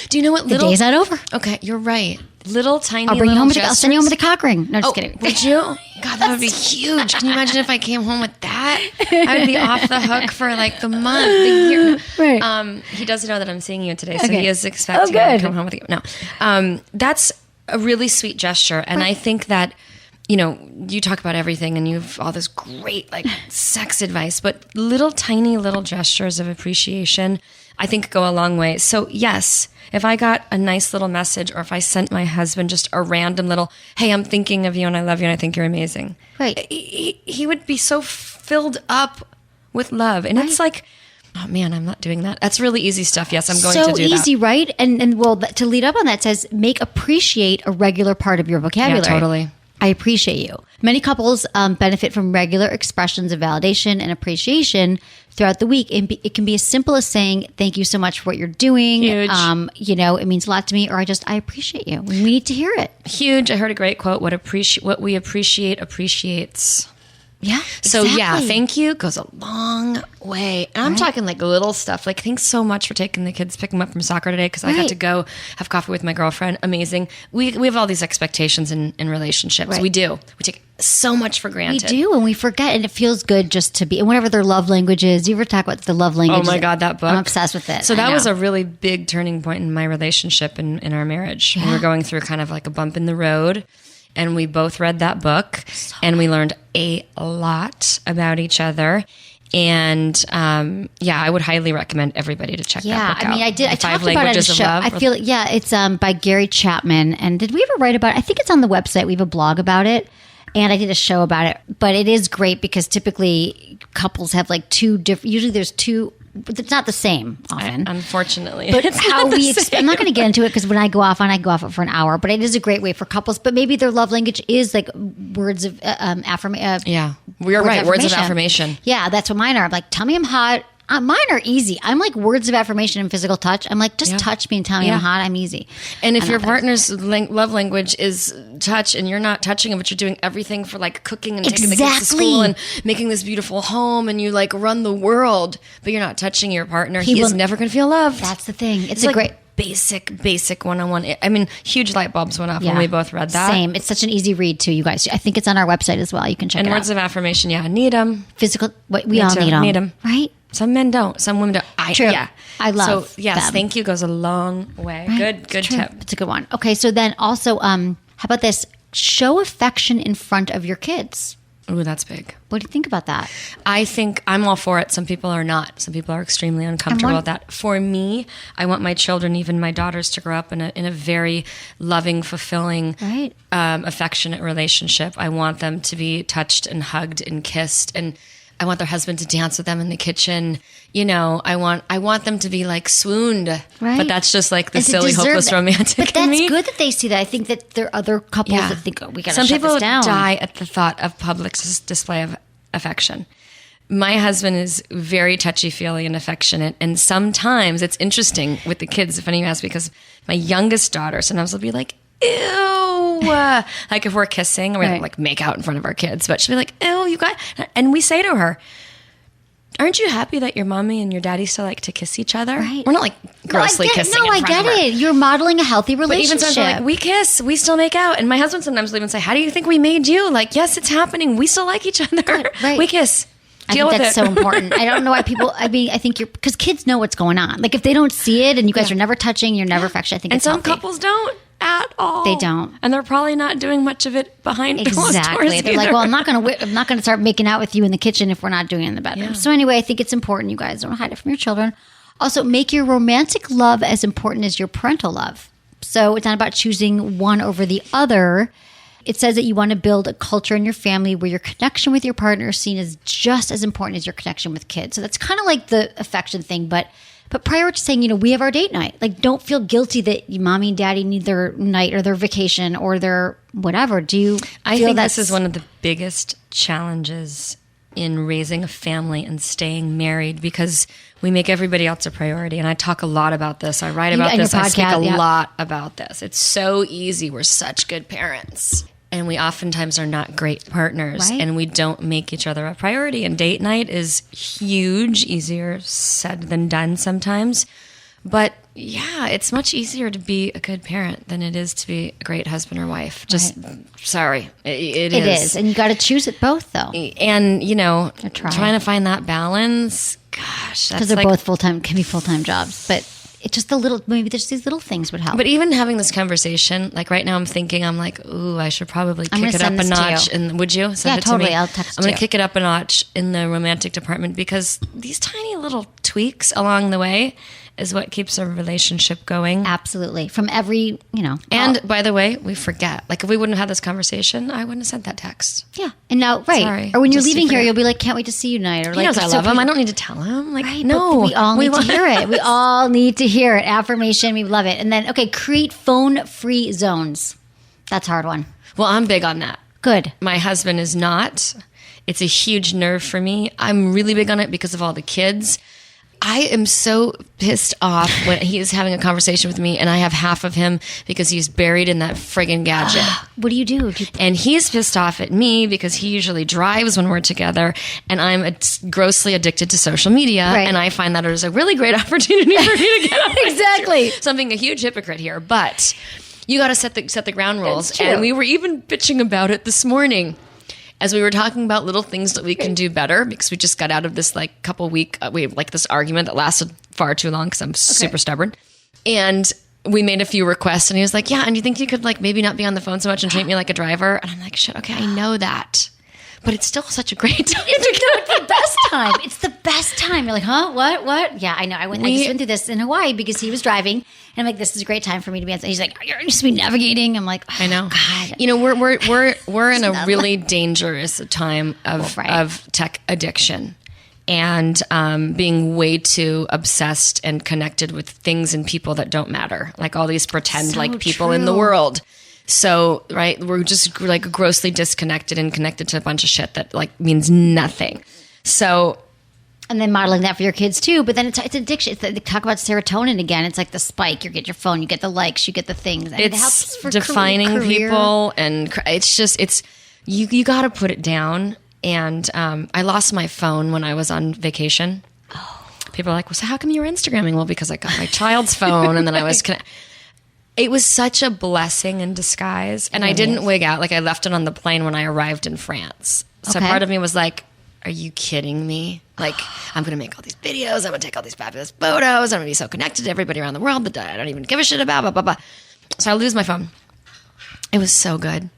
S8: Do you know what
S1: The day's not over.
S8: Okay, you're right. Little tiny
S1: I'll bring you
S8: little
S1: home
S8: gestures.
S1: I'll send you home with a cock ring. No, just kidding.
S8: Would you? God, that would be huge. Can you imagine if I came home with that? I would be off the hook for like the month, the year.
S1: Right.
S8: He does know that I'm seeing you today, so
S1: Okay.
S8: he is expecting me to come home with you. No, that's a really sweet gesture, and I think that, you talk about everything and you have all this great like sex advice, but little tiny little gestures of appreciation, I think, go a long way. So yes, if I got a nice little message, or if I sent my husband just a random little, hey, I'm thinking of you and I love you and I think you're amazing.
S1: Right.
S8: He would be so filled up with love. And it's like, oh man, I'm not doing that. That's really easy stuff. Yes, I'm going to do that.
S1: So easy, right? And well, to lead up on that, it says make appreciate a regular part of your vocabulary.
S8: Yeah, totally.
S1: I appreciate you. Many couples benefit from regular expressions of validation and appreciation throughout the week. It can be as simple as saying, thank you so much for what you're doing.
S8: Huge.
S1: It means a lot to me, or I appreciate you. We need to hear it.
S8: Huge. I heard a great quote. What we appreciate appreciates.
S1: Yeah.
S8: So
S1: exactly.
S8: yeah, thank you goes a long way. And I'm talking like little stuff. Like, thanks so much for taking the kids, picking them up from soccer today because I got to go have coffee with my girlfriend. Amazing. We have all these expectations in relationships.
S1: Right.
S8: We do. We take so much for granted.
S1: We do, and we forget, and it feels good just to be. And whatever their love language is, you ever talk about the love language?
S8: Oh my God, that book.
S1: I'm obsessed with it.
S8: So that was a really big turning point in my relationship and in our marriage.
S1: Yeah.
S8: We were going through kind of like a bump in the road. And we both read that book, and we learned a lot about each other. And I would highly recommend everybody to check that book out.
S1: I did. I
S8: Five
S1: talked about it on the
S8: Languages of
S1: show.
S8: Love.
S1: I feel it's by Gary Chapman. And did we ever write about it? I think it's on the website. We have a blog about it. And I did a show about it. But it is great because typically couples have like two different. Usually there's two. But it's not the same often.
S8: Unfortunately.
S1: But
S8: It's
S1: how
S8: not the
S1: we,
S8: same.
S1: I'm not going to get into it because when I go off for an hour, but it is a great way for couples. But maybe their love language is like words of affirmation.
S8: Yeah, we're right. Words of affirmation.
S1: Yeah, that's what mine are. I'm like, tell me I'm hot. Mine are easy. I'm like words of affirmation and physical touch. I'm like, just touch me and tell me I'm hot. I'm easy.
S8: And if your partner's love language is touch and you're not touching him, but you're doing everything for like cooking and taking the kids to school and making this beautiful home and you like run the world, but you're not touching your partner, he is never going to feel loved.
S1: That's the thing. It's
S8: like
S1: great.
S8: Basic one-on-one. I mean, huge light bulbs went off when we both read that.
S1: Same. It's such an easy read too, you guys. I think it's on our website as well. You can check it out.
S8: And words of affirmation, need them.
S1: Physical, we all need them. Right?
S8: Some men don't. Some women don't.
S1: True. I love
S8: So, yes,
S1: them.
S8: thank you goes a long way.
S1: Right?
S8: Good tip.
S1: It's a good one. Okay, so then also, how about this? Show affection in front of your kids.
S8: Ooh, that's big.
S1: What do you think about that?
S8: I think I'm all for it. Some people are not. Some people are extremely uncomfortable with that. For me, I want my children, even my daughters, to grow up in a very loving, fulfilling, affectionate relationship. I want them to be touched and hugged and kissed, and I want their husband to dance with them in the kitchen. I want them to be like swooned. Right. But that's just like the silly, hopeless romantic.
S1: But that's good that they see that. I think that there are other couples that think, we got to shut this down.
S8: Some people die at the thought of public display of affection. My husband is very touchy-feely and affectionate, and sometimes it's interesting with the kids. Funny you ask, because my youngest daughter sometimes will be like, ew. Like if we're kissing, we don't like make out in front of our kids, but she'll be like, ew, you got, and we say to her, aren't you happy that your mommy and your daddy still like to kiss each other? Right. We're not like grossly kissing.
S1: No, I get it. You're modeling a healthy relationship.
S8: But even sometimes like, we kiss, we still make out. And my husband sometimes will even say, how do you think we made you? Like, yes, it's happening. We still like each other. Right. We kiss.
S1: I think that's so important. I don't know why people, I think because kids know what's going on. Like if they don't see it and you guys are never touching, you're never affectionate, I think it's
S8: some
S1: healthy.
S8: couples don't at all.
S1: They don't.
S8: And they're probably not doing much of it behind closed doors.
S1: They're like, well, I'm not going to start making out with you in the kitchen if we're not doing it in the bedroom. Yeah. So anyway, I think it's important, you guys. Don't hide it from your children. Also, make your romantic love as important as your parental love. So it's not about choosing one over the other. It says that you want to build a culture in your family where your connection with your partner is seen as just as important as your connection with kids. So that's kind of like the affection thing, but prior to saying, we have our date night, like don't feel guilty that mommy and daddy need their night or their vacation or their whatever. I think
S8: this is one of the biggest challenges in raising a family and staying married, because we make everybody else a priority. And I talk a lot about this. I write about this. I speak a lot about this. It's so easy. We're such good parents. And we oftentimes are not great partners, and we don't make each other a priority. And date night is huge, easier said than done sometimes. But yeah, it's much easier to be a good parent than it is to be a great husband or wife. Sorry, it is.
S1: And you got to choose it both, though.
S8: And, trying to find that balance, gosh.
S1: Because they're both full-time, can be full-time jobs. But it's just maybe there's these little things would help.
S8: But even having this conversation, like right now I'm like, ooh, I should probably kick it up a notch. And would you send it to me?
S1: I'll text
S8: I'm going to kick it up a notch in the romantic department, because these tiny little tweaks along the way is what keeps a relationship going.
S1: Absolutely. From every,
S8: And by the way, we forget. Like if we wouldn't have this conversation, I wouldn't have sent that text.
S1: Yeah. And now,
S8: Sorry.
S1: Or when you're leaving here, you'll be like, can't wait to see you tonight. Or
S8: he knows I love him. I don't need to tell him. Like, no.
S1: We all need to hear it. We all need to hear it. Affirmation. We love it. And then, create phone-free zones. That's a hard one.
S8: Well, I'm big on that.
S1: Good.
S8: My husband is not. It's a huge nerve for me. I'm really big on it because of all the kids. I am so pissed off when he is having a conversation with me and I have half of him because he's buried in that friggin' gadget.
S1: What do you do?
S8: And he's pissed off at me because he usually drives when we're together and I'm grossly addicted to social media.
S1: Right.
S8: And I find that it is a really great opportunity for me to get off
S1: Exactly.
S8: So I'm being a huge hypocrite here, but you got to set the ground rules.
S1: It's true.
S8: And we were even bitching about it this morning. As we were talking about little things that we can do better, because we just got out of this like couple week, we have like this argument that lasted far too long because I'm super stubborn. And we made a few requests and he was like, yeah, and you think you could like maybe not be on the phone so much and treat me like a driver? And I'm like, shit, okay, I know that. But it's still such a great time.
S1: It's the best time. It's the best time. You're like, huh? What? Yeah, I know. I just went through this in Hawaii because he was driving. And I'm like, this is a great time for me to be on. He's like, you're supposed to be navigating. I'm like, oh,
S8: I know.
S1: God.
S8: You know, we're in a really dangerous time of tech addiction and being way too obsessed and connected with things and people that don't matter, like all these pretend like people in the world. So, right, we're just like grossly disconnected and connected to a bunch of shit that like means nothing. So,
S1: and then modeling that for your kids too. But then it's addiction. They talk about serotonin again. It's like the spike. You get your phone, you get the likes, you get the things. And it helps for
S8: defining
S1: career.
S8: people, and it's just you got to put it down. And I lost my phone when I was on vacation. Oh. People are like, well, so how come you were Instagramming? Well, because I got my child's phone, and then I was It was such a blessing in disguise. And I didn't wig out. Like, I left it on the plane when I arrived in France. So part of me was like, are you kidding me? Like, I'm going to make all these videos. I'm going to take all these fabulous photos. I'm going to be so connected to everybody around the world that I don't even give a shit about, blah, blah, blah. So I lose my phone. It was so good.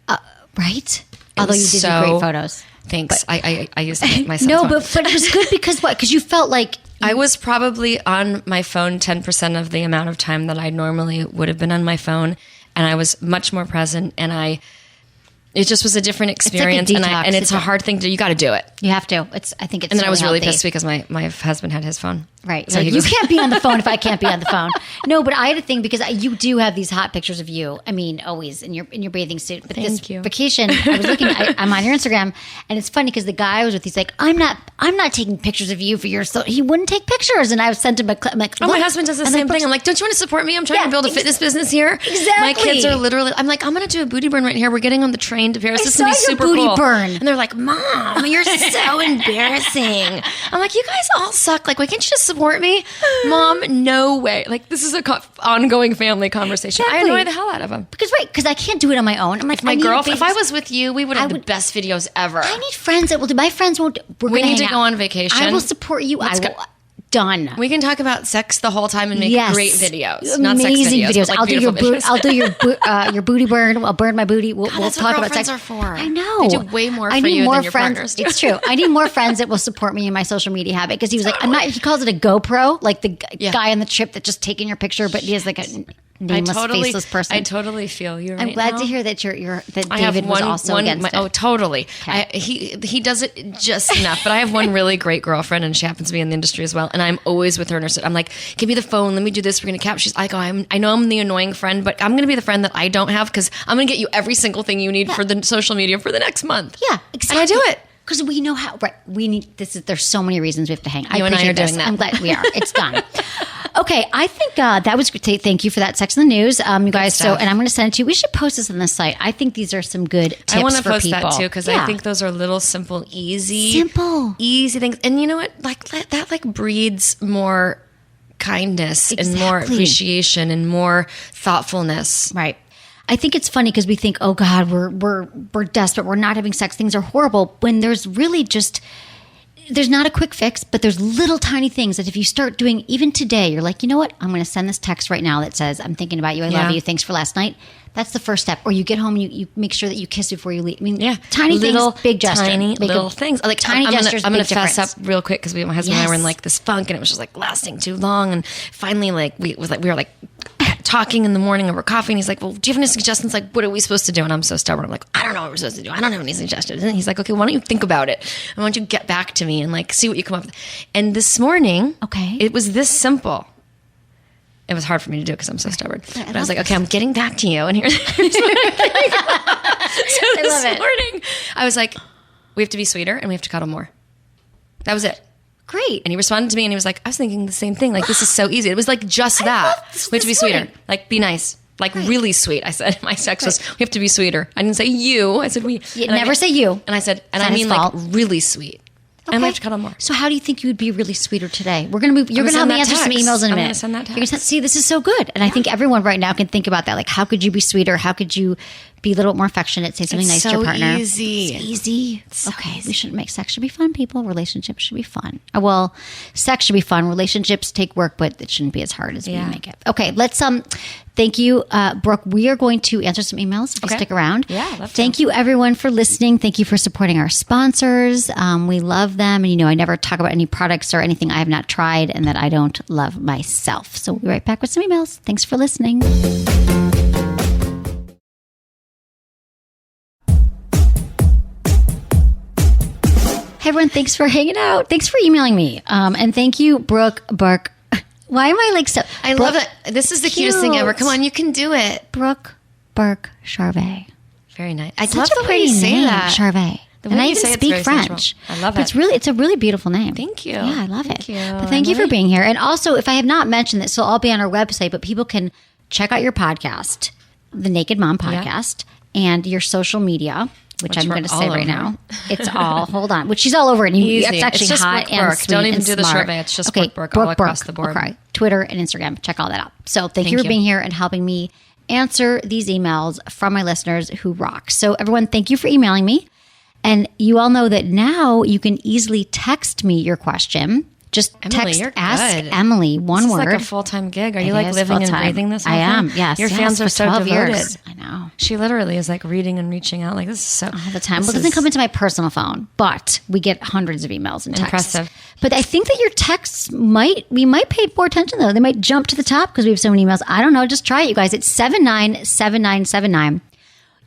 S1: Right? Although you did do great photos.
S8: Thanks. I used my son's
S1: No,
S8: phone.
S1: but it was good because what? Because you felt like...
S8: I was probably on my phone 10% of the amount of time that I normally would have been on my phone, and I was much more present, and it just was a different experience,
S1: it's like a detox.
S8: and it's a hard thing to, you got to do it.
S1: You have to. I think it's
S8: And then I was really
S1: healthy.
S8: pissed because my husband had his phone.
S1: Right.
S8: So
S1: Like,
S8: he
S1: you
S8: was-
S1: can't be on the phone if I can't be on the phone. No, but I had a thing because you do have these hot pictures of you. I mean, always in your bathing suit. But this
S8: Thank you.
S1: vacation, I was looking. I'm on your Instagram, and it's funny because the guy I was with, he's like, I'm not taking pictures of you for your. So he wouldn't take pictures, and I sent him a clip. I'm like,
S8: Oh, my
S1: look.
S8: husband does the
S1: And
S8: same
S1: then
S8: thing. I'm like, don't you want to support me? I'm trying to build a fitness business here.
S1: Exactly.
S8: My kids are literally, I'm like, I'm going to do a booty burn right here. We're getting on the train to Paris.
S1: I
S8: This is going to be
S1: saw your
S8: super
S1: booty
S8: cool.
S1: burn.
S8: And they're like, Mom, you're so embarrassing. I'm like, you guys all suck. Like, why can't you just support me? Mom, no way. Like, this is a ongoing family conversation. I
S1: Exactly.
S8: annoy the hell out of them.
S1: because I can't do it on my own. I'm like,
S8: My
S1: I need
S8: girlfriend,
S1: a
S8: if I
S1: baby-
S8: was with you, we would have the best videos ever.
S1: I need friends that will do. My friends won't.
S8: We
S1: gonna
S8: need
S1: hang
S8: to
S1: out.
S8: go on vacation.
S1: I will support you.
S8: Let's
S1: I
S8: go.
S1: will. Done.
S8: We can talk about sex the whole time and make great videos. Not
S1: Amazing
S8: sex videos. But like
S1: I'll do your
S8: beautiful videos.
S1: I'll do your booty burn. I'll burn my booty. We'll
S8: that's
S1: talk
S8: what
S1: about sex.
S8: girlfriends are for.
S1: I know.
S8: They do way more
S1: I
S8: for
S1: need
S8: you
S1: more
S8: than your
S1: friends.
S8: partners do.
S1: It's true. I need more friends that will support me in my social media habit because he was like, I'm not. He calls it a GoPro, like the guy on the trip that's just taking your picture, but he has like a nameless, faceless person.
S8: I totally feel you.
S1: I'm
S8: right
S1: glad
S8: now.
S1: to hear that that
S8: I have
S1: David was also against it.
S8: Oh, totally.
S1: Okay.
S8: He does it just enough. But I have one really great girlfriend, and she happens to be in the industry as well. And I'm always with her. And I'm like, give me the phone. Let me do this. We're going to capture. She's like, oh, I know I'm the annoying friend, but I'm going to be the friend that I don't have because I'm going to get you every single thing you need for the social media for the next month.
S1: Yeah, exactly.
S8: And I do it.
S1: Because we know how, right? We need this. There's so many reasons we have to hang.
S8: You and I are
S1: appreciate this.
S8: doing that.
S1: I'm glad we are. It's done. Okay, I think that was great. Thank you for that. Sex in the News, you guys. So,
S8: stuff.
S1: and I'm going to send it to you. We should post this on the site. I think these are some good tips
S8: I want to
S1: for
S8: post
S1: people.
S8: that too because I think those are little, simple, easy things. And you know what? Like that, like breeds more kindness and more
S1: Exactly.
S8: appreciation and more thoughtfulness.
S1: Right. I think it's funny because we think, oh God, we're desperate. We're not having sex. Things are horrible. When there's really just, there's not a quick fix, but there's little tiny things that if you start doing even today, you're like, you know what? I'm going to send this text right now that says, I'm thinking about you. I love you. Thanks for last night. That's the first step. Or you get home and you make sure that you kiss before you leave. I mean, tiny
S8: little,
S1: things, big gesture.
S8: Tiny
S1: Make
S8: little
S1: a-
S8: things. Like
S1: tiny gestures,
S8: I'm gonna
S1: big
S8: fess
S1: difference.
S8: up real quick because my husband and I were in
S1: Yes.
S8: like this funk and it was just like lasting too long. And finally, like we were like talking in the morning over coffee. And he's like, "Well, do you have any suggestions? Like, what are we supposed to do?" And I'm so stubborn. I'm like, "I don't know what we're supposed to do. I don't have any suggestions." And he's like, "Okay, why don't you think about it? And why don't you get back to me and like see what you come up with?" And this morning,
S1: Okay.
S8: it was this simple. It was hard for me to do it because I'm so stubborn. But I was like, okay, I'm getting back to you. And here's so this morning, I was like, we have to be sweeter and we have to cuddle more. That was it.
S1: Great.
S8: And he responded to me and he was like, I was thinking the same thing. Like, this is so easy. It was like just that. We have to be sweeter. Like, be nice. Like, really sweet. I said, my sex was, we have to be sweeter. I didn't say you. I said we.
S1: Never say you.
S8: And I said, and
S1: It's
S8: I
S1: not
S8: mean
S1: his fault.
S8: like really sweet. And we have to cuddle more.
S1: So how do you think you would be really sweeter today? We're gonna move. You're gonna help
S8: send
S1: me
S8: that
S1: answer some
S8: text.
S1: emails in a
S8: I'm
S1: minute.
S8: gonna send that
S1: You're gonna
S8: text.
S1: see, this is so good, and I think everyone right now can think about that. Like, how could you be sweeter? How could you be a little more affectionate? Say something nice to your partner.
S8: Easy.
S1: It's easy. Okay, we shouldn't make sex should be fun, people. Relationships should be fun. Well, sex should be fun. Relationships take work, but it shouldn't be as hard as we make it. Okay, let's thank you, Brooke. We are going to answer some emails if you stick around.
S8: Yeah, love to.
S1: Thank you, everyone, for listening. Thank you for supporting our sponsors. We love them. And, I never talk about any products or anything I have not tried and that I don't love myself. So we'll be right back with some emails. Thanks for listening. Hey, everyone. Thanks for hanging out. Thanks for emailing me. And thank you, Brooke Burke. Why am I like so?
S8: I love it. This is the cutest thing ever. Come on, you can do it.
S1: Brooke Burke-Charvet.
S8: Very nice. I
S1: Such
S8: love
S1: a
S8: the way
S1: pretty
S8: you say
S1: name,
S8: that.
S1: Charvet.
S8: The
S1: And
S8: way
S1: I
S8: you
S1: even
S8: say it's
S1: speak
S8: very
S1: French.
S8: sensual. I love
S1: But
S8: it.
S1: it's a really beautiful name.
S8: Thank you.
S1: Yeah, I love
S8: Thank
S1: it.
S8: you,
S1: But thank you for
S8: Emily.
S1: being here. And also, if I have not mentioned this, so I'll be on our website, but people can check out your podcast, the Naked Mom Podcast, and your social media, which I'm
S8: we're
S1: going to
S8: all
S1: say right
S8: over.
S1: now. It's all, hold on, which she's all over. And
S8: Easy.
S1: it's actually
S8: It's just
S1: hot
S8: Brooke
S1: and
S8: Burke.
S1: sweet
S8: Don't even
S1: and
S8: do the
S1: smart.
S8: survey. It's just
S1: Okay,
S8: Brooke Burke all across the board.
S1: Okay, Twitter and Instagram. Check all that out. So thank you
S8: Thank
S1: for
S8: you.
S1: being here and helping me answer these emails from my listeners who rock. So everyone, thank you for emailing me. And you all know that now you can easily text me your question. Just
S8: Emily,
S1: text
S8: you're
S1: Ask
S8: good.
S1: Emily, one
S8: This
S1: word.
S8: is like a full-time gig. Are you
S1: It
S8: like
S1: is
S8: living and
S1: full-time.
S8: breathing this whole
S1: I
S8: thing?
S1: am, yes.
S8: Your
S1: yes,
S8: fans
S1: for
S8: are so
S1: 12
S8: devoted.
S1: years. I know.
S8: She literally is like reading and reaching out. Like, this is so...
S1: All the time.
S8: this
S1: Well, it doesn't
S8: is
S1: come into my personal phone, but we get hundreds of emails and texts.
S8: Impressive.
S1: But I think that your texts we might pay more attention though. They might jump to the top because we have so many emails. I don't know. Just try it, you guys. It's 797979.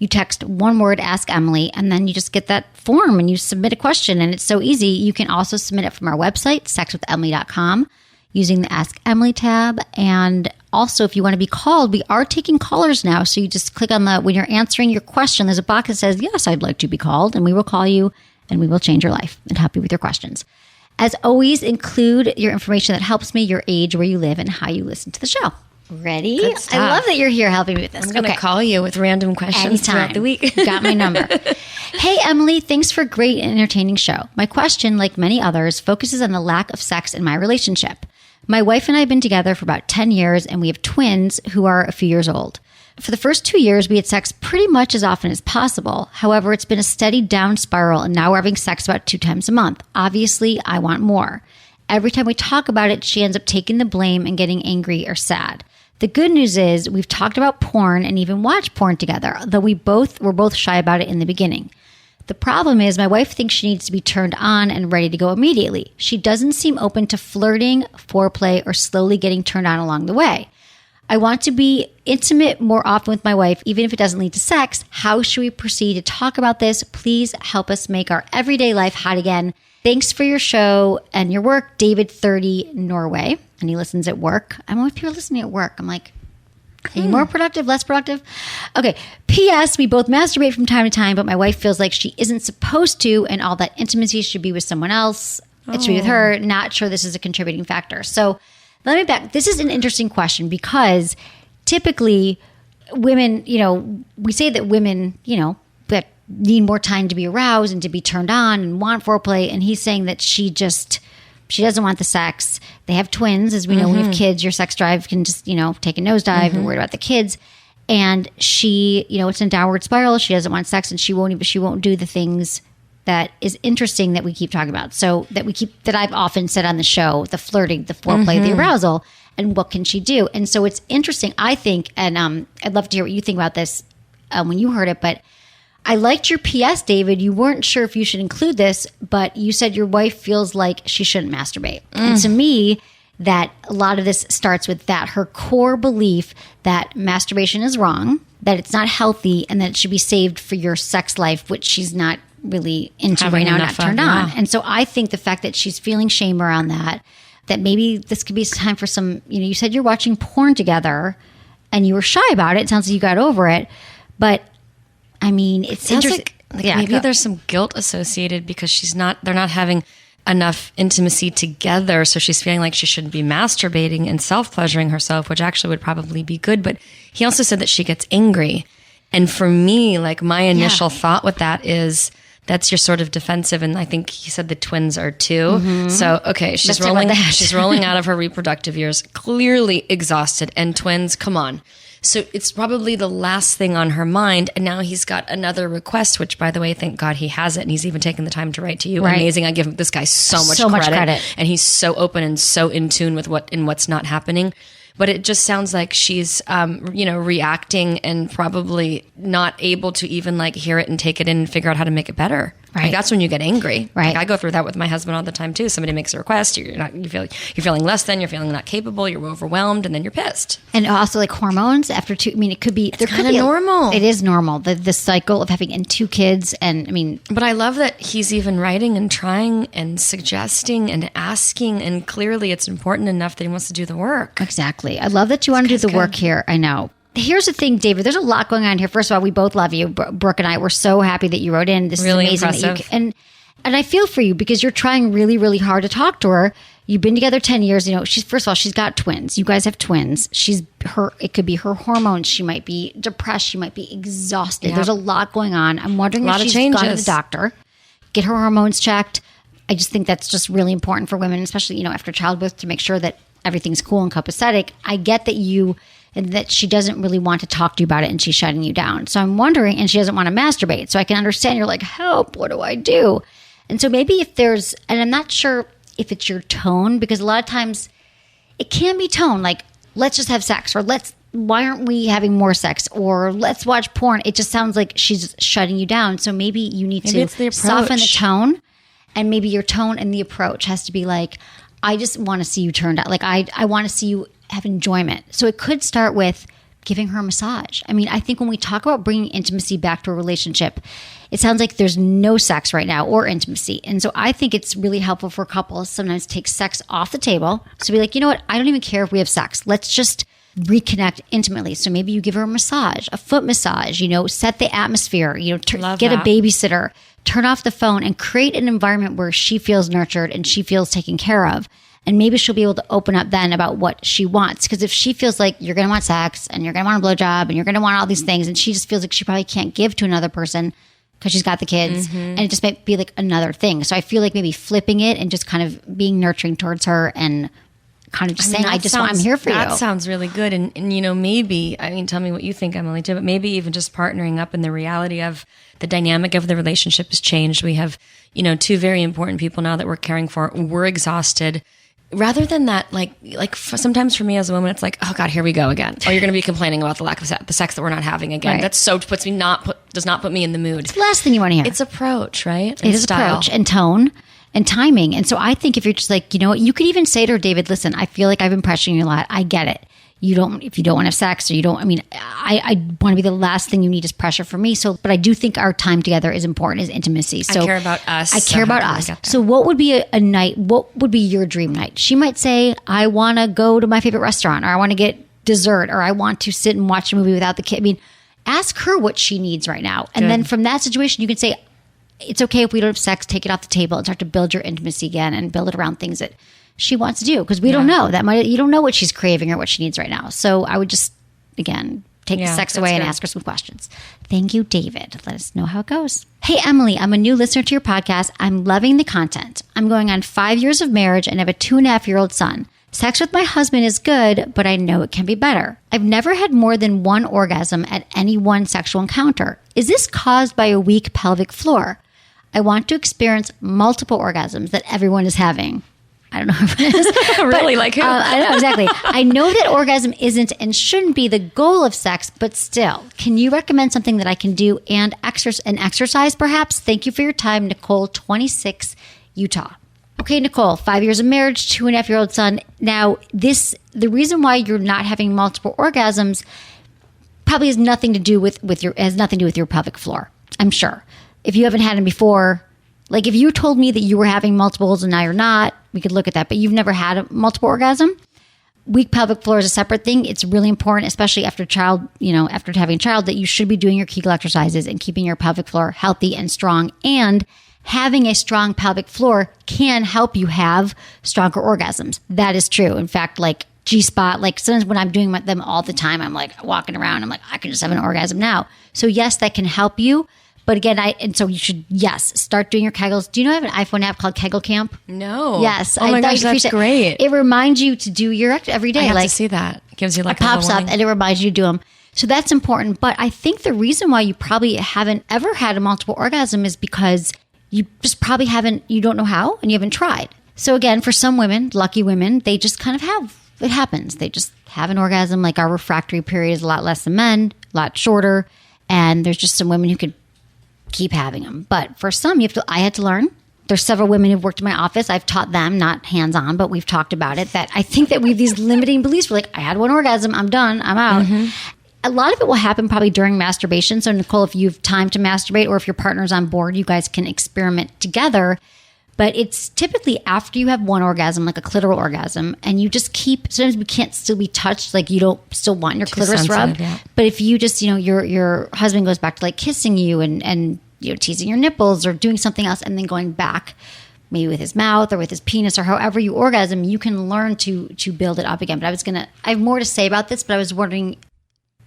S1: You text one word, Ask Emily, and then you just get that form and you submit a question. And it's so easy. You can also submit it from our website, sexwithemily.com, using the Ask Emily tab. And also, if you want to be called, we are taking callers now. So you just click on when you're answering your question, there's a box that says, yes, I'd like to be called. And we will call you and we will change your life and help you with your questions. As always, include your information that helps me, your age, where you live, and how you listen to the show. Ready?
S8: Good stuff.
S1: I love that you're here helping me with this.
S8: I'm going to call you with random questions throughout the week.
S1: You got my number. Hey, Emily, thanks for a great and entertaining show. My question, like many others, focuses on the lack of sex in my relationship. My wife and I have been together for about 10 years, and we have twins who are a few years old. For the first 2 years, we had sex pretty much as often as possible. However, it's been a steady down spiral, and now we're having sex about 2 times a month. Obviously, I want more. Every time we talk about it, she ends up taking the blame and getting angry or sad. The good news is we've talked about porn and even watched porn together, though were both shy about it in the beginning. The problem is my wife thinks she needs to be turned on and ready to go immediately. She doesn't seem open to flirting, foreplay, or slowly getting turned on along the way. I want to be intimate more often with my wife, even if it doesn't lead to sex. How should we proceed to talk about this? Please help us make our everyday life hot again. Thanks for your show and your work, David, 30, Norway. And he listens at work. I'm always people listening at work. I'm like, are you more productive, less productive? Okay. P.S. We both masturbate from time to time, but my wife feels like she isn't supposed to, and all that intimacy should be with someone else. It should be with her. Not sure this is a contributing factor. So let me back. This is an interesting question because typically women, we say that women, that need more time to be aroused and to be turned on and want foreplay. And he's saying that she doesn't want the sex. They have twins. As we know, when you have kids, your sex drive can just, take a nosedive. You're worried about the kids. And she, it's a downward spiral. She doesn't want sex and she won't do the things that is interesting that we keep talking about. So that I've often said on the show, the flirting, the foreplay, the arousal, and what can she do? And so it's interesting, I think, and I'd love to hear what you think about this when you heard it, but I liked your PS, David. You weren't sure if you should include this, but you said your wife feels like she shouldn't masturbate. And to me, that a lot of this starts with that, her core belief that masturbation is wrong, that it's not healthy, and that it should be saved for your sex life, which she's not really into
S8: Having
S1: right now, not
S8: enough of,
S1: turned on.
S8: yeah.
S1: And so I think the fact that she's feeling shame around that, that maybe this could be time for some, you said you're watching porn together and you were shy about it. It sounds like you got over it. But, I mean, it sounds like
S8: maybe there's some guilt associated because they're not having enough intimacy together. So she's feeling like she shouldn't be masturbating and self-pleasuring herself, which actually would probably be good. But he also said that she gets angry. And for me, like my initial thought with that is that's your sort of defensive. And I think he said the twins are too.
S1: Mm-hmm.
S8: So, okay, she's rolling out of her reproductive years, clearly exhausted, and twins, come on. So it's probably the last thing on her mind. And now he's got another request, which, by the way, thank God he has it. And he's even taken the time to write to you. Right. Amazing. I give this guy so much credit. And he's so open and so in tune with what's not happening. But it just sounds like she's, reacting and probably not able to even like hear it and take it in and figure out how to make it better. Right. Like, that's when you get angry.
S1: Right.
S8: Like, I go through that with my husband all the time too. Somebody makes a request, you're feeling less than, you're feeling not capable, you're overwhelmed, and then you're pissed.
S1: And also like hormones after two. I mean, it could be
S8: normal.
S1: It is normal. The cycle of having two kids, and I mean.
S8: But I love that he's even writing and trying and suggesting and asking, and clearly it's important enough that he wants to do the work.
S1: Exactly. I love that you want to do the work here. I know. Here's the thing, David. There's a lot going on here. First of all, we both love you. Brooke and I were so happy that you wrote in. This
S8: really
S1: is amazing.
S8: impressive.
S1: And I feel for you because you're trying really, really hard to talk to her. You've been together 10 years. First of all, she's got twins. You guys have twins. It could be her hormones. She might be depressed. She might be exhausted. Yep. There's a lot going on. I'm wondering if she's gone to the doctor, get her hormones checked. I just think that's just really important for women, especially, after childbirth, to make sure that everything's cool and copacetic. I get that she doesn't really want to talk to you about it and she's shutting you down. So I'm wondering, and she doesn't want to masturbate. So I can understand you're like, help, what do I do? And so maybe and I'm not sure if it's your tone, because a lot of times it can be tone, like, let's just have sex, or why aren't we having more sex, or let's watch porn. It just sounds like she's shutting you down. So maybe you need to soften the tone, and maybe your tone and the approach has to be like, I just want to see you turned out. Like, I want to see you have enjoyment. So it could start with giving her a massage. I mean, I think when we talk about bringing intimacy back to a relationship, it sounds like there's no sex right now or intimacy. And so I think it's really helpful for couples sometimes to take sex off the table. So be like, you know what? I don't even care if we have sex. Let's just reconnect intimately. So maybe you give her a massage, a foot massage, set the atmosphere, get a babysitter, turn off the phone, and create an environment where she feels nurtured and she feels taken care of. And maybe she'll be able to open up then about what she wants. Because if she feels like you're going to want sex and you're going to want a blowjob and you're going to want all these things, and she just feels like she probably can't give to another person because she's got the kids, and it just might be like another thing. So I feel like maybe flipping it and just kind of being nurturing towards her and kind of just saying, I'm here for you.
S8: That sounds really good. And maybe, tell me what you think, Emily, too, but maybe even just partnering up in the reality of the dynamic of the relationship has changed. We have, two very important people now that we're caring for. We're exhausted. Rather than that, like sometimes for me as a woman, it's like, oh God, here we go again. Oh, you're going to be complaining about the lack of the sex that we're not having again. Right. That does not put me in the mood.
S1: It's the last thing you want to hear.
S8: It's approach, right?
S1: It is approach and tone and timing. And so I think if you're just like, you could even say to her, David, listen, I feel like I've been pressuring you a lot. I get it. If you don't want to have sex, or I want to be the last thing you need is pressure from me. So, but I do think our time together is important, is intimacy. So
S8: I care about us.
S1: I care about us. So what would be a night? What would be your dream night? She might say, I want to go to my favorite restaurant, or I want to get dessert, or I want to sit and watch a movie without the kid. Ask her what she needs right now. And then from that situation, you can say, it's okay if we don't have sex, take it off the table and start to build your intimacy again and build it around things that she wants to do, because we don't know you don't know what she's craving or what she needs right now. So I would just, again, take the sex away and ask her some questions. Thank you, David. Let us know how it goes. Hey, Emily, I'm a new listener to your podcast. I'm loving the content. I'm going on 5 years of marriage and have a 2.5-year-old son. Sex with my husband is good, but I know it can be better. I've never had more than one orgasm at any one sexual encounter. Is this caused by a weak pelvic floor? I want to experience multiple orgasms that everyone is having. I don't know if it is.
S8: Really? Like who?
S1: I know, exactly. I know that orgasm isn't and shouldn't be the goal of sex, but still, can you recommend something that I can do and exercise perhaps? Thank you for your time, Nicole, 26, Utah. Okay, Nicole, 5 years of marriage, 2.5-year-old son. Now, the reason why you're not having multiple orgasms probably has nothing to do with your pelvic floor. I'm sure. If you haven't had them before, Like if you told me that you were having multiples and now you're not, we could look at that. But you've never had a multiple orgasm. Weak pelvic floor is a separate thing. It's really important, especially after after having a child, that you should be doing your Kegel exercises and keeping your pelvic floor healthy and strong. And having a strong pelvic floor can help you have stronger orgasms. That is true. In fact, like G-spot, like sometimes when I'm doing them all the time, I'm like walking around, I'm like, I can just have an orgasm now. So yes, that can help you. But again, so you should, start doing your Kegels. Do you know I have an iPhone app called Kegel Camp?
S8: No.
S1: Yes.
S8: Oh my gosh, that's great.
S1: It reminds you to do your every day.
S8: I have to see that. It gives you like
S1: it pops up and it reminds you to do them. So that's important. But I think the reason why you probably haven't ever had a multiple orgasm is because you just probably you don't know how and you haven't tried. So again, for some women, lucky women, they just kind of it happens. They just have an orgasm. Like our refractory period is a lot less than men, a lot shorter. And there's just some women who could keep having them. But for some, I had to learn. There's several women who've worked in my office. I've taught them, not hands-on, but we've talked about it, that I think that we have these limiting beliefs. We're like, I had one orgasm, I'm done, I'm out. Mm-hmm. A lot of it will happen probably during masturbation. So Nicole, if you have time to masturbate or if your partner's on board, you guys can experiment together. But it's typically after you have one orgasm, like a clitoral orgasm, and you just sometimes we can't still be touched, like you don't still want your clitoris rubbed. Yeah. But if you just, your husband goes back to like kissing you and teasing your nipples or doing something else and then going back maybe with his mouth or with his penis or however you orgasm, you can learn to build it up again. But I have more to say about this, but I was wondering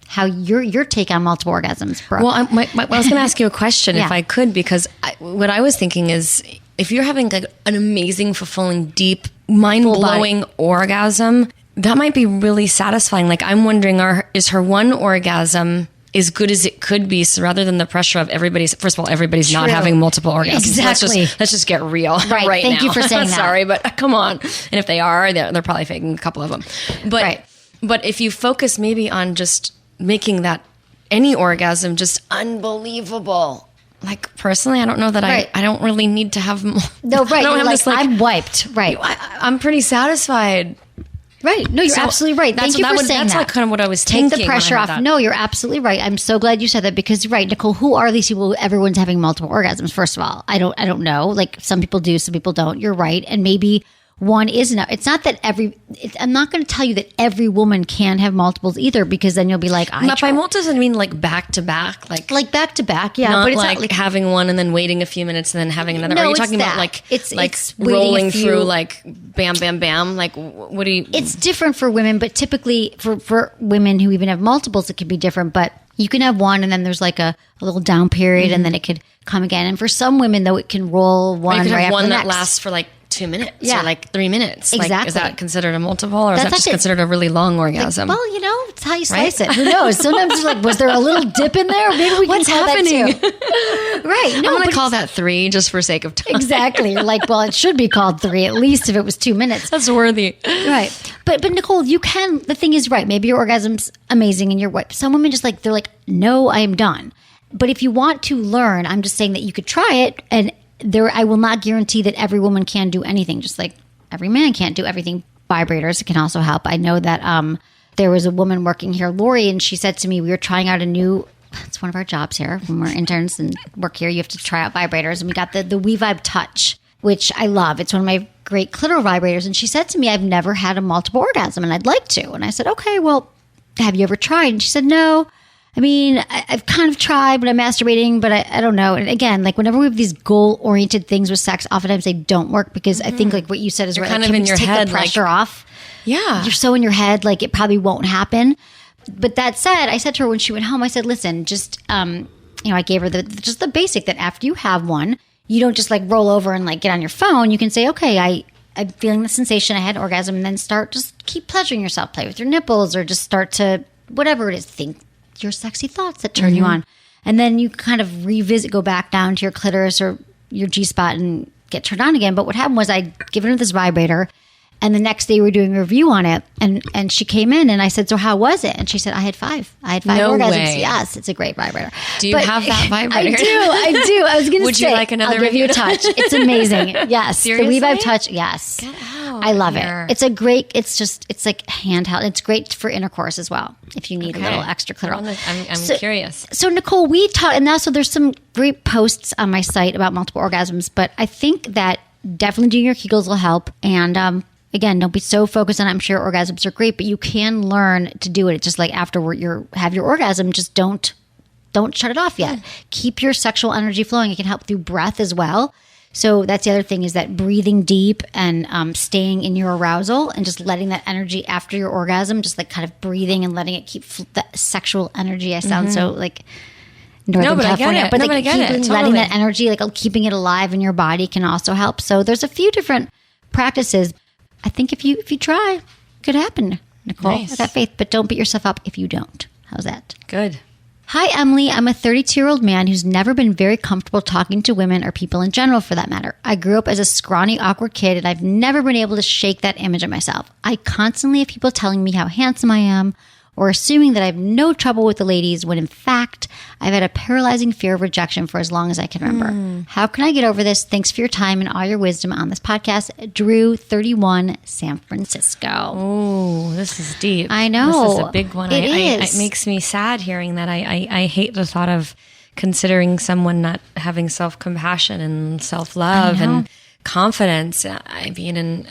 S1: how your take on multiple orgasms, Brooke.
S8: Well, I was going to ask you a question if I could, because what I was thinking is, if you're having like an amazing, fulfilling, deep, mind-blowing orgasm, that might be really satisfying. Like I'm wondering, is her one orgasm as good as it could be? So rather than the pressure of everybody's not having multiple orgasms.
S1: Exactly.
S8: Let's just get real right
S1: Thank
S8: now.
S1: you for saying that.
S8: Sorry, but come on. And if they are, they're probably faking a couple of them. But if you focus maybe on just making that any orgasm just unbelievable. Like personally, I don't know that I don't really need to have.
S1: No, right. You're like, I'm wiped. Right.
S8: I'm pretty satisfied.
S1: Right. No, you're absolutely right. Thank you for saying that.
S8: That's like kind of what I was thinking.
S1: Take the pressure off. No, you're absolutely right. I'm so glad you said that because, right, Nicole, who are these people? Everyone's having multiple orgasms. First of all, I don't know. Like some people do, some people don't. You're right. And maybe one is enough. It's not that I'm not going to tell you that every woman can have multiples either, because then you'll be like,
S8: by multiples, I mean like back to back,
S1: like back to back, yeah.
S8: Not
S1: but it's
S8: like,
S1: not like
S8: having one and then waiting a few minutes and then having another.
S1: No,
S8: are you talking about like it's rolling through like bam, bam, bam? Like what do you?
S1: It's different for women, but typically for women who even have multiples, it can be different. But you can have one and then there's like a little down period and then it could come again. And for some women, though, it can roll one.
S8: Or you could have
S1: right
S8: one
S1: after the
S8: that
S1: next.
S8: lasts for like 2 minutes or
S1: Yeah.
S8: like 3 minutes.
S1: Exactly.
S8: Like, is that considered a multiple or is
S1: That's
S8: that just
S1: actually-
S8: considered a really long orgasm?
S1: Well, it's how you slice it. Who knows? Sometimes it's like, was there a little dip in there? Maybe we
S8: What's
S1: can call
S8: happening?
S1: that too. Right.
S8: I'm going to call that 3 just for sake of time.
S1: Exactly. You're like, well, it should be called 3 at least if it was 2 minutes.
S8: That's worthy.
S1: Right. But Nicole, the thing is, right, maybe your orgasm's amazing and you're white. Some women just they're like, no, I am done. But if you want to learn, I'm just saying that you could try it, and I will not guarantee that every woman can do anything, just like every man can't do everything. Vibrators can also help. I know that there was a woman working here, Lori, and she said to me, we were trying out it's one of our jobs here when we're interns and work here, you have to try out vibrators, and we got the WeVibe Touch, which I love. It's one of my great clitoral vibrators. And she said to me, I've never had a multiple orgasm and I'd like to. And I said, okay, well, have you ever tried? And she said, no. I mean, I've kind of tried, but I'm masturbating, but I don't know. And again, like whenever we have these goal-oriented things with sex, oftentimes they don't work because I think like what you said is right.
S8: kind
S1: like,
S8: of
S1: can
S8: in
S1: we
S8: your
S1: just take
S8: head,
S1: the pressure off?
S8: Yeah.
S1: You're so in your head, like it probably won't happen. But that said, I said to her when she went home, I said, listen, just, I gave her the basic that after you have one, you don't just like roll over and like get on your phone. You can say, okay, I'm feeling the sensation, I had an orgasm, and then just keep pleasuring yourself, play with your nipples or just start to, whatever it is, think your sexy thoughts that turn you on. And then you kind of go back down to your clitoris or your G-spot and get turned on again. But what happened was I'd given her this vibrator, and the next day we were doing a review on it, and she came in and I said, so how was it? And she said, I had 5
S8: No
S1: orgasms.
S8: way.
S1: Yes, it's a great vibrator.
S8: Do you have that vibrator?
S1: I do. I was going to say,
S8: Would you like another
S1: I'll give you a
S8: review?
S1: touch. It's amazing. Yes.
S8: Seriously?
S1: The WeVibe Touch. Yes.
S8: Get out.
S1: I love
S8: here.
S1: it. It's like handheld. It's great for intercourse as well if you need a little extra clitoral.
S8: I'm curious.
S1: So Nicole, we talked, and also there's some great posts on my site about multiple orgasms, but I think that definitely doing your Kegels will help. And again, don't be so focused on it. I'm sure orgasms are great, but you can learn to do it. It's just like after you have your orgasm, just don't shut it off yet. Keep your sexual energy flowing. It can help through breath as well. So that's the other thing, is that breathing deep and staying in your arousal and just letting that energy after your orgasm, just like kind of breathing and letting it keep the sexual energy. I sound so like Northern California, but like letting that energy, like keeping it alive in your body can also help. So there's a few different practices. I think if you try, it could happen, Nicole.
S8: Nice.
S1: With that faith, but don't beat yourself up if you don't. How's that?
S8: Good.
S1: Hi, Emily. I'm a 32-year-old man who's never been very comfortable talking to women or people in general, for that matter. I grew up as a scrawny, awkward kid, and I've never been able to shake that image of myself. I constantly have people telling me how handsome I am, or assuming that I have no trouble with the ladies, when in fact, I've had a paralyzing fear of rejection for as long as I can remember. How can I get over this? Thanks for your time and all your wisdom on this podcast. Drew, 31, San Francisco.
S8: Oh, this is deep.
S1: I know.
S8: This is a big one. It makes me sad hearing that. I hate the thought of considering someone not having self-compassion and self-love and confidence. I mean, and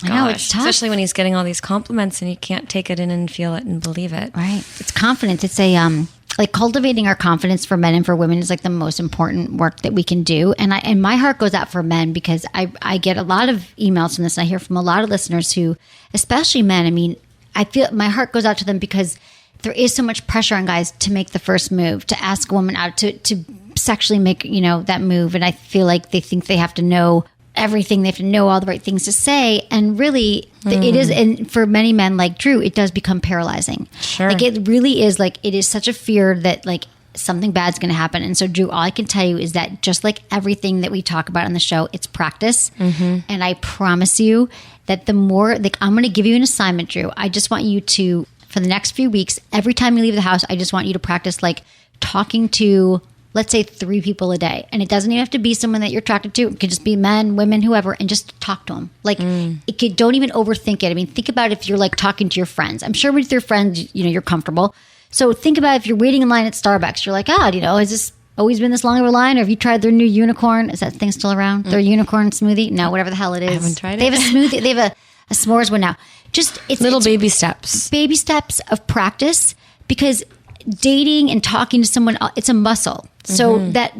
S1: I know, it's tough.
S8: Especially when he's getting all these compliments and you can't take it in and feel it and believe it.
S1: Right. It's confidence. It's a like cultivating our confidence for men and for women is like the most important work that we can do. And my heart goes out for men, because I get a lot of emails from this. And I hear from a lot of listeners who, especially men, I mean, I feel my heart goes out to them, because there is so much pressure on guys to make the first move, to ask a woman out, to sexually make, that move. And I feel like they think they have to know everything. They have to know all the right things to say. And really, it is, and for many men like Drew, it does become paralyzing.
S8: Sure.
S1: Like it really is, like it is such a fear that like something bad's going to happen. And so Drew, all I can tell you is that just like everything that we talk about on the show, it's practice. And I promise you that the more, like I'm going to give you an assignment, Drew. I just want you to, for the next few weeks, every time you leave the house, I just want you to practice like talking to, let's say 3 people a day. And it doesn't even have to be someone that you're attracted to. It could just be men, women, whoever, and just talk to them. Like, don't even overthink it. I mean, think about if you're like talking to your friends. I'm sure with your friends, you're comfortable. So think about if you're waiting in line at Starbucks, you're like, has this always been this long of a line? Or have you tried their new unicorn? Is that thing still around? Their unicorn smoothie? No, whatever the hell it is.
S8: I haven't tried it.
S1: They have a smoothie. They have a s'mores one now. Just it's
S8: baby steps.
S1: Baby steps of practice, because dating and talking to someone, it's a muscle. So that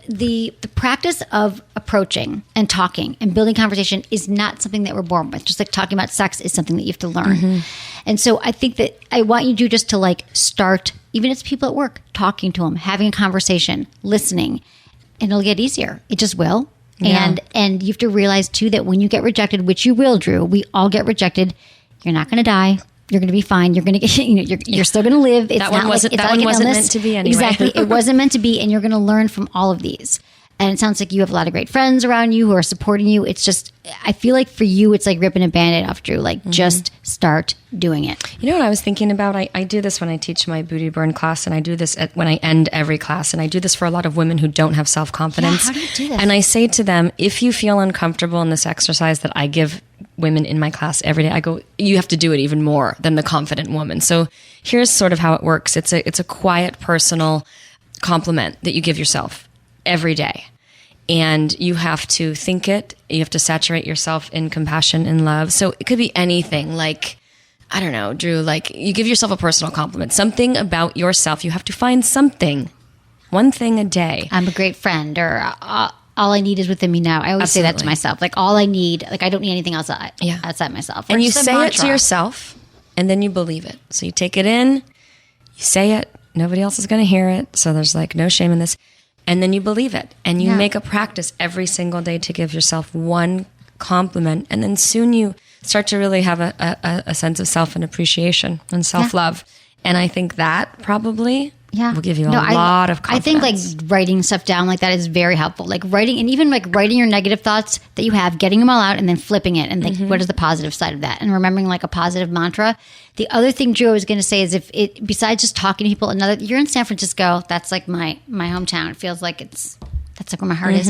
S1: the practice of approaching and talking and building conversation is not something that we're born with. Just like talking about sex is something that you have to learn. And so I think that I want you to just to like start, even if it's people at work, talking to them, having a conversation, listening, and it'll get easier. It just will.
S8: Yeah.
S1: And you have to realize too that when you get rejected, which you will, Drew, we all get rejected. You're not going to die. You're going to be fine. You're going to get, you're still going to live. It's
S8: that one wasn't meant to be anyway.
S1: Exactly. It wasn't meant to be. And you're going to learn from all of these. And it sounds like you have a lot of great friends around you who are supporting you. It's just, I feel like for you, it's like ripping a Band-Aid off, Drew. Like just start doing it.
S8: You know what I was thinking about? I do this when I teach my booty burn class, and I do this when I end every class. And I do this for a lot of women who don't have self-confidence.
S1: Yeah, how do you do this?
S8: And I say to them, if you feel uncomfortable in this exercise that I give women in my class every day, I go, you have to do it even more than the confident woman. So here's sort of how it works. It's a quiet, personal compliment that you give yourself every day. And you have to think it. You have to saturate yourself in compassion and love. So it could be anything like, I don't know, Drew, like you give yourself a personal compliment, something about yourself. You have to find something, one thing a day.
S1: I'm a great friend, or all I need is within me now. I always say that to myself. Like all I need, like I don't need anything else outside myself.
S8: And you say it to yourself, and then you believe it. So you take it in, you say it, nobody else is going to hear it. So there's like no shame in this. And then you believe it. And you make a practice every single day to give yourself one compliment. And then soon you start to really have a sense of self and appreciation and self-love. And I think that probably will give you a lot of confidence.
S1: I think like writing stuff down like that is very helpful. Like writing, and even like writing your negative thoughts that you have, getting them all out and then flipping it and think, what is the positive side of that? And remembering like a positive mantra. The other thing, Drew, I was going to say is besides just talking to people, you're in San Francisco. That's like my hometown. It feels like it's That's like where my heart is.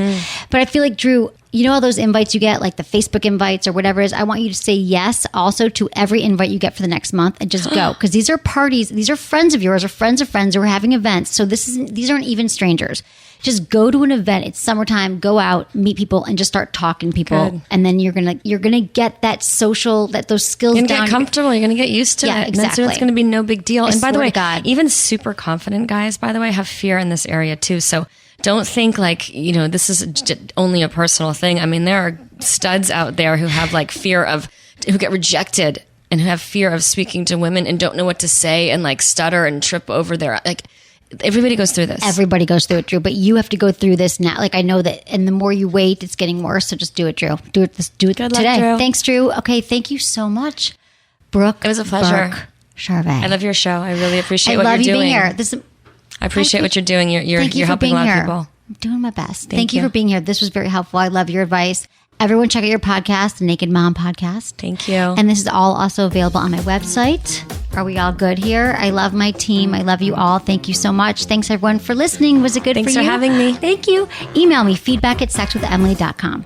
S1: But I feel like, Drew, you know all those invites you get, like the Facebook invites or whatever it is? I want you to say yes also to every invite you get for the next month and just go. Because these are parties. These are friends of yours or friends of friends who are having events. So these aren't even strangers. Just go to an event. It's summertime. Go out, meet people, and just start talking to people.
S8: Good.
S1: And then you're gonna get that social, those skills
S8: You're
S1: down.
S8: going to get comfortable. You're going to get used to
S1: Yeah,
S8: it. And then soon
S1: exactly.
S8: it's going to be no big deal. And by the
S1: swear
S8: way,
S1: to God.
S8: even super confident guys, by the way, have fear in this area too. So don't think like, this is only a personal thing. I mean, there are studs out there who have like who get rejected and who have fear of speaking to women and don't know what to say and like stutter and trip over their, like, everybody goes through this.
S1: Everybody goes through it, Drew, but you have to go through this now. Like, I know that, and the more you wait, it's getting worse. So just do it, Drew. Do it
S8: Good luck,
S1: today.
S8: Drew.
S1: Thanks, Drew. Okay, thank you so much, Brooke.
S8: It was a pleasure.
S1: Burke-Charvet.
S8: I love your show. I really appreciate
S1: I
S8: what
S1: love
S8: you're
S1: you
S8: doing.
S1: being here.
S8: I appreciate what you're doing. You're
S1: Thank you for
S8: helping
S1: being
S8: a lot
S1: here.
S8: of people.
S1: I'm doing my best.
S8: Thank
S1: you
S8: you.
S1: for being here. This was very helpful. I love your advice. Everyone check out your podcast, the Naked Mom Podcast.
S8: Thank you.
S1: And this is all also available on my website. Are we all good here? I love my team. I love you all. Thank you so much. Thanks everyone for listening. Was it good
S8: Thanks
S1: for you?
S8: for having me.
S1: Thank you. Email me feedback@sexwithemily.com.